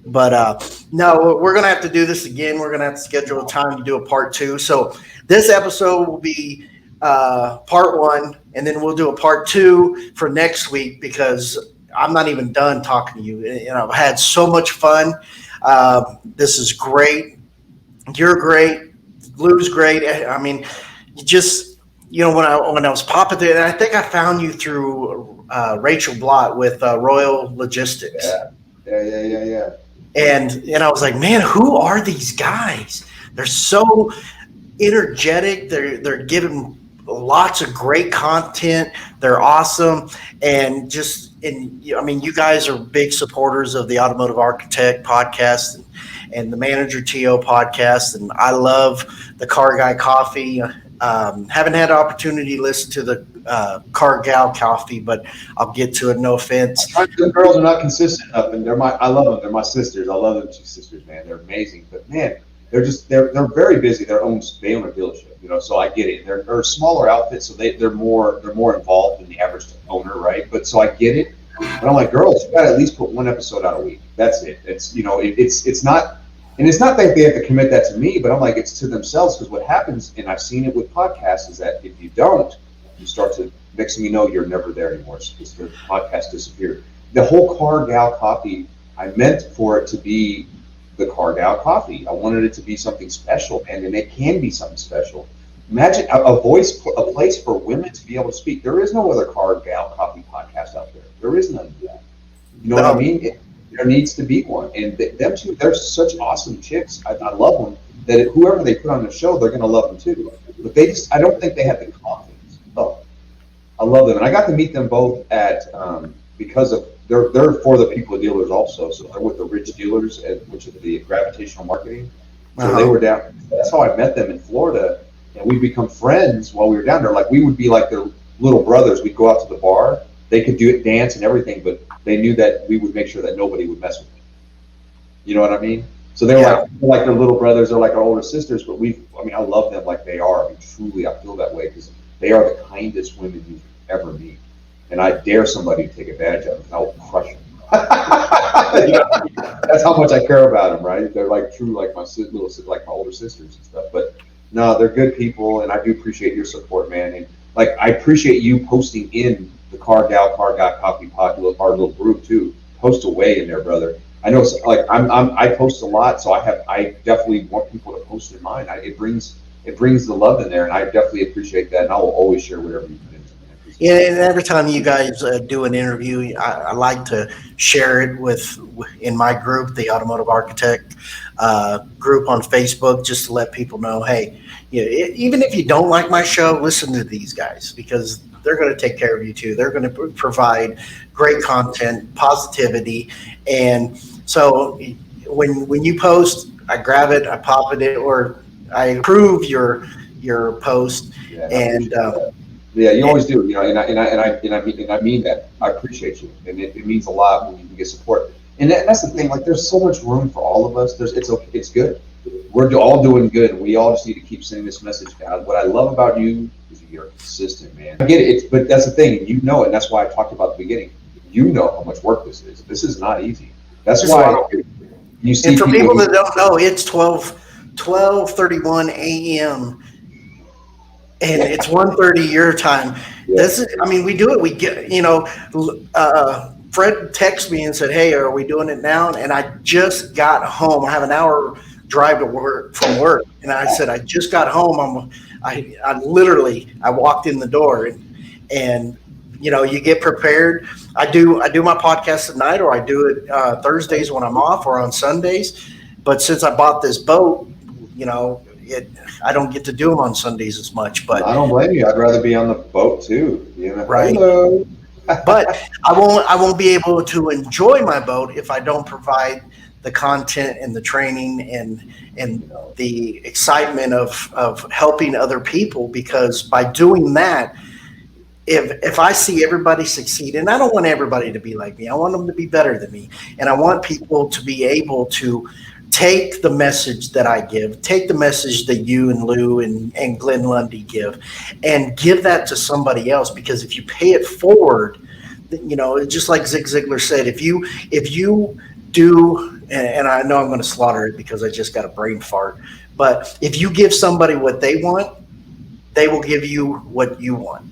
Speaker 3: But no, we're going to have to do this again. We're going to have to schedule a time to do a part 2. So this episode will be part 1, and then we'll do a part 2 for next week, because I'm not even done talking to you. I've had so much fun. This is great. You're great. Lou's great. I mean, you just, when I was popping there, and I think I found you through Rachel Blott with Royal Logistics.
Speaker 5: Yeah.
Speaker 3: And I was like, man, who are these guys? They're so energetic. They're giving lots of great content. They're awesome. And you guys are big supporters of the Automotive Architect podcast and the Manager TO podcast. And I love the Car Guy Coffee. Haven't had an opportunity to listen to the Car Gal Coffee, but I'll get to it. No offense.
Speaker 5: The girls are not consistent enough, and I love them. They're my sisters. I love them two sisters, man. They're amazing. But man, they're very busy. They own a dealership, so I get it. They're a smaller outfit, so they're more involved than the average owner, right? But so I get it. But I'm like, girls, you gotta at least put one episode out a week. That's it. It's it's not, and it's not that they have to commit that to me, but I'm like, it's to themselves, because what happens, and I've seen it with podcasts, is that if you don't, you start to, next thing you know, you're never there anymore. It's the podcast disappeared. The whole Car Gal Coffee, I meant for it to be the Car Gal Coffee. I wanted it to be something special, and it can be something special. Imagine a place for women to be able to speak. There is no other Car Gal Coffee podcast out there. There is none of that. You know what I mean? There needs to be one. And them two, they're such awesome chicks. I love them. That whoever they put on the show, they're going to love them too. But I don't think they have the confidence. Oh, I love them. And I got to meet them both at, because of, they're for the people dealers also. So they're with the rich dealers, which is the gravitational marketing. So they were down. That's how I met them in Florida. And we become friends while we were down there. Like, we would be like their little brothers. We'd go out to the bar. They could do it, dance and everything, but they knew that we would make sure that nobody would mess with them. You know what I mean? So they were like their little brothers. They're like our older sisters, but I love them like they are. Truly, I feel that way, because they are the kindest women you ever meet. And I dare somebody to take advantage of them, and I'll crush them. That's how much I care about them, right? They're like true, like my older sisters and stuff. But no, they're good people, and I do appreciate your support, man. And like, I appreciate you posting in the Car Guy Coffee pod, our little group too. Post away in there, brother. I know, like I post a lot, so I definitely want people to post in mine. It brings the love in there, and I definitely appreciate that. And I will always share whatever you put into it.
Speaker 3: Yeah, and every time you guys do an interview, I like to share it in my group, the Automotive Architect group on Facebook, just to let people know, hey, even if you don't like my show, listen to these guys because they're going to take care of you too. They're going to provide great content, positivity, and so when you post, I grab it, I pop it in, or I approve your post, and.
Speaker 5: Yeah, you always do, and I mean that. I appreciate you, and it means a lot when you get support. And that's the thing. Like, there's so much room for all of us. It's good. We're all doing good, and we all just need to keep sending this message out. What I love about you is you're consistent, man. I get it. But that's the thing. You know it. And that's why I talked about at the beginning. You know how much work this is. This is not easy. That's why you see.
Speaker 3: And for people that don't know, it's 12:31 a.m. and it's 1:30 your time. This is, we do it. We get, Fred texted me and said, "Hey, are we doing it now?" And I just got home. I have an hour drive to work from work, and I said, "I just got home." I literally walked in the door, and you get prepared. I do my podcast at night, or I do it Thursdays when I'm off, or on Sundays. But since I bought this boat, I don't get to do them on Sundays as much. But
Speaker 5: I don't blame you. I'd rather be on the boat too.
Speaker 3: Right.
Speaker 5: Hello.
Speaker 3: But I won't be able to enjoy my boat if I don't provide the content and the training and the excitement of helping other people, because by doing that, if I see everybody succeed, and I don't want everybody to be like me, I want them to be better than me, and I want people to be able to take the message that I give, take the message that you and Lou and Glenn Lundy give, and give that to somebody else. Because if you pay it forward, just like Zig Ziglar said, if you do, and I know I'm going to slaughter it because I just got a brain fart, but if you give somebody what they want, they will give you what you want.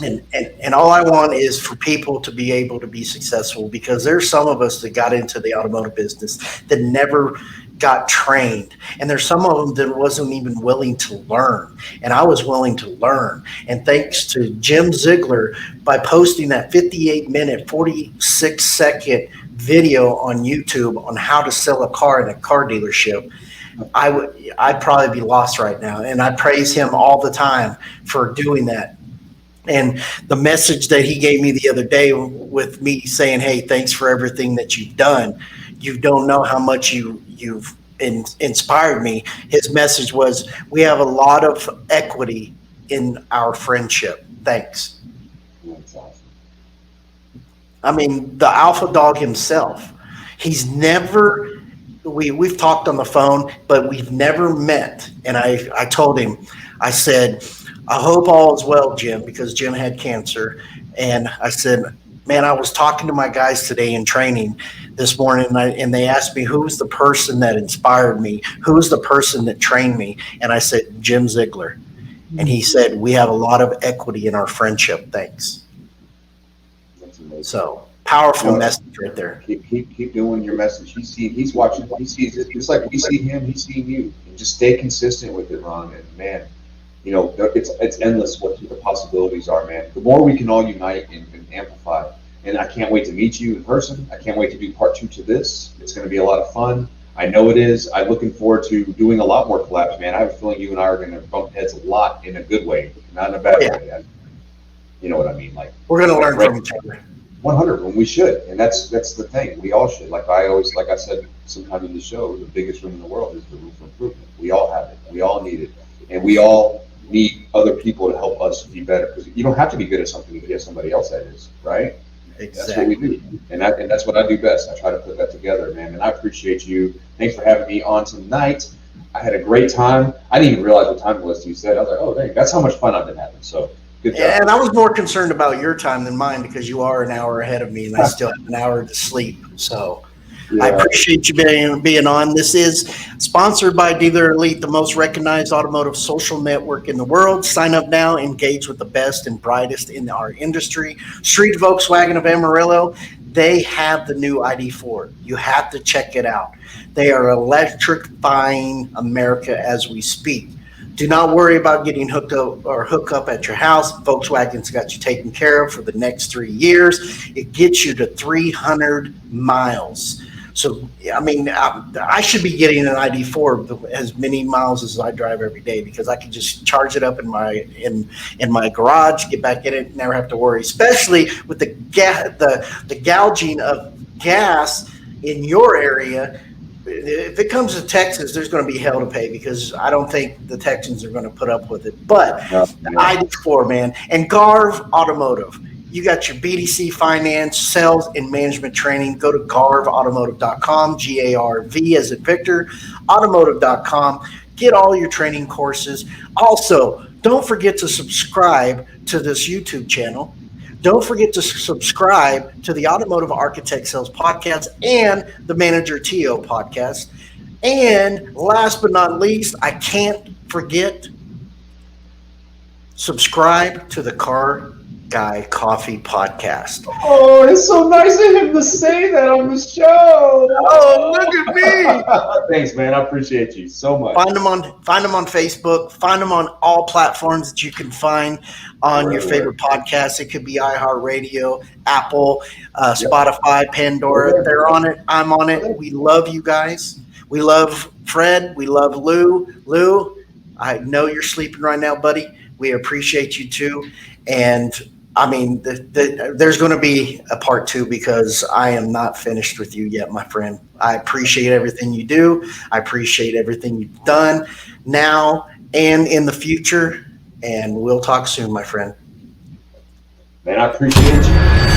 Speaker 3: And all I want is for people to be able to be successful, because there's some of us that got into the automotive business that never got trained, and there's some of them that wasn't even willing to learn, and I was willing to learn. And thanks to Jim Ziegler, by posting that 58-minute 46-second video on YouTube on how to sell a car in a car dealership, I'd probably be lost right now. And I praise him all the time for doing that. And the message that he gave me the other day with me saying, "Hey, thanks for everything that you've done. You don't know how much you've inspired me." His message was, "We have a lot of equity in our friendship. Thanks."
Speaker 5: That's awesome.
Speaker 3: The alpha dog himself, he's never, we've talked on the phone, but we've never met. And I told him, I said, "I hope all is well, Jim," because Jim had cancer. And I said, "Man, I was talking to my guys today in training this morning, and they asked me, who's the person that inspired me? Who's the person that trained me?" And I said, "Jim Ziegler." And he said, "We have a lot of equity in our friendship. Thanks." So powerful message right there.
Speaker 5: Keep doing your message. He's watching. He sees it. It's like we see him. He's seeing you. And just stay consistent with it, Ron. And man, it's endless what the possibilities are, man. The more we can all unite and amplify. And I can't wait to meet you in person. I can't wait to do part 2 to this. It's going to be a lot of fun. I know it is. I'm looking forward to doing a lot more collabs, man. I have a feeling you and I are going to bump heads a lot in a good way, not in a bad way. You know what I mean? Like,
Speaker 3: we're going to learn from each other.
Speaker 5: 100, and we should, and that's the thing. We all should. Like I said sometime in the show, the biggest room in the world is the room for improvement. We all have it. We all need it, and we all need other people to help us be better. Because you don't have to be good at something if you have somebody else that is, right?
Speaker 3: Exactly.
Speaker 5: That's what we do, and that's what I do best. I try to put that together, man. And I appreciate you. Thanks for having me on tonight. I had a great time. I didn't even realize what time it was. You said, I was like, oh, dang, that's how much fun I've been having. So. Good job.
Speaker 3: And I was more concerned about your time than mine, because you are an hour ahead of me and I still have an hour to sleep. So yeah. I appreciate you being on. This is sponsored by Dealer Elite, the most recognized automotive social network in the world. Sign up now, engage with the best and brightest in our industry. Street Volkswagen of Amarillo. they have the new ID4. You have to check it out. They are electrifying America as we speak. Do not worry about getting hooked up at your house. Volkswagen's got you taken care of for the next 3 years. It gets you to 300 miles. So, I mean, I should be getting an ID4 as many miles as I drive every day, because I can just charge it up in my garage, get back in it, never have to worry. Especially with the gouging of gas in your area. If it comes to Texas, there's going to be hell to pay, because I don't think the Texans are going to put up with it. But ID4, man, and Garv Automotive. You got your BDC finance, sales, and management training. Go to garvautomotive.com, GARV as in Victor, automotive.com. Get all your training courses. Also, don't forget to subscribe to this YouTube channel. Don't forget to subscribe to the Automotive Architect Sales Podcast and the Manager TO Podcast. And last but not least, I can't forget, subscribe to the Car Guy Coffee Podcast.
Speaker 5: Oh, it's so nice of him to say that on the show.
Speaker 3: Oh, look at me.
Speaker 5: Thanks, man. I appreciate you so much.
Speaker 3: Find them on Facebook. Find them on all platforms that you can find on your favorite podcasts. It could be iHeartRadio, Apple, Spotify, Pandora. They're on it. I'm on it. We love you guys. We love Fred. We love Lou. Lou, I know you're sleeping right now, buddy. We appreciate you too. And I mean, there's going to be a part 2, because I am not finished with you yet, my friend. I appreciate everything you do. I appreciate everything you've done now and in the future. And we'll talk soon, my friend.
Speaker 5: Man, I appreciate you.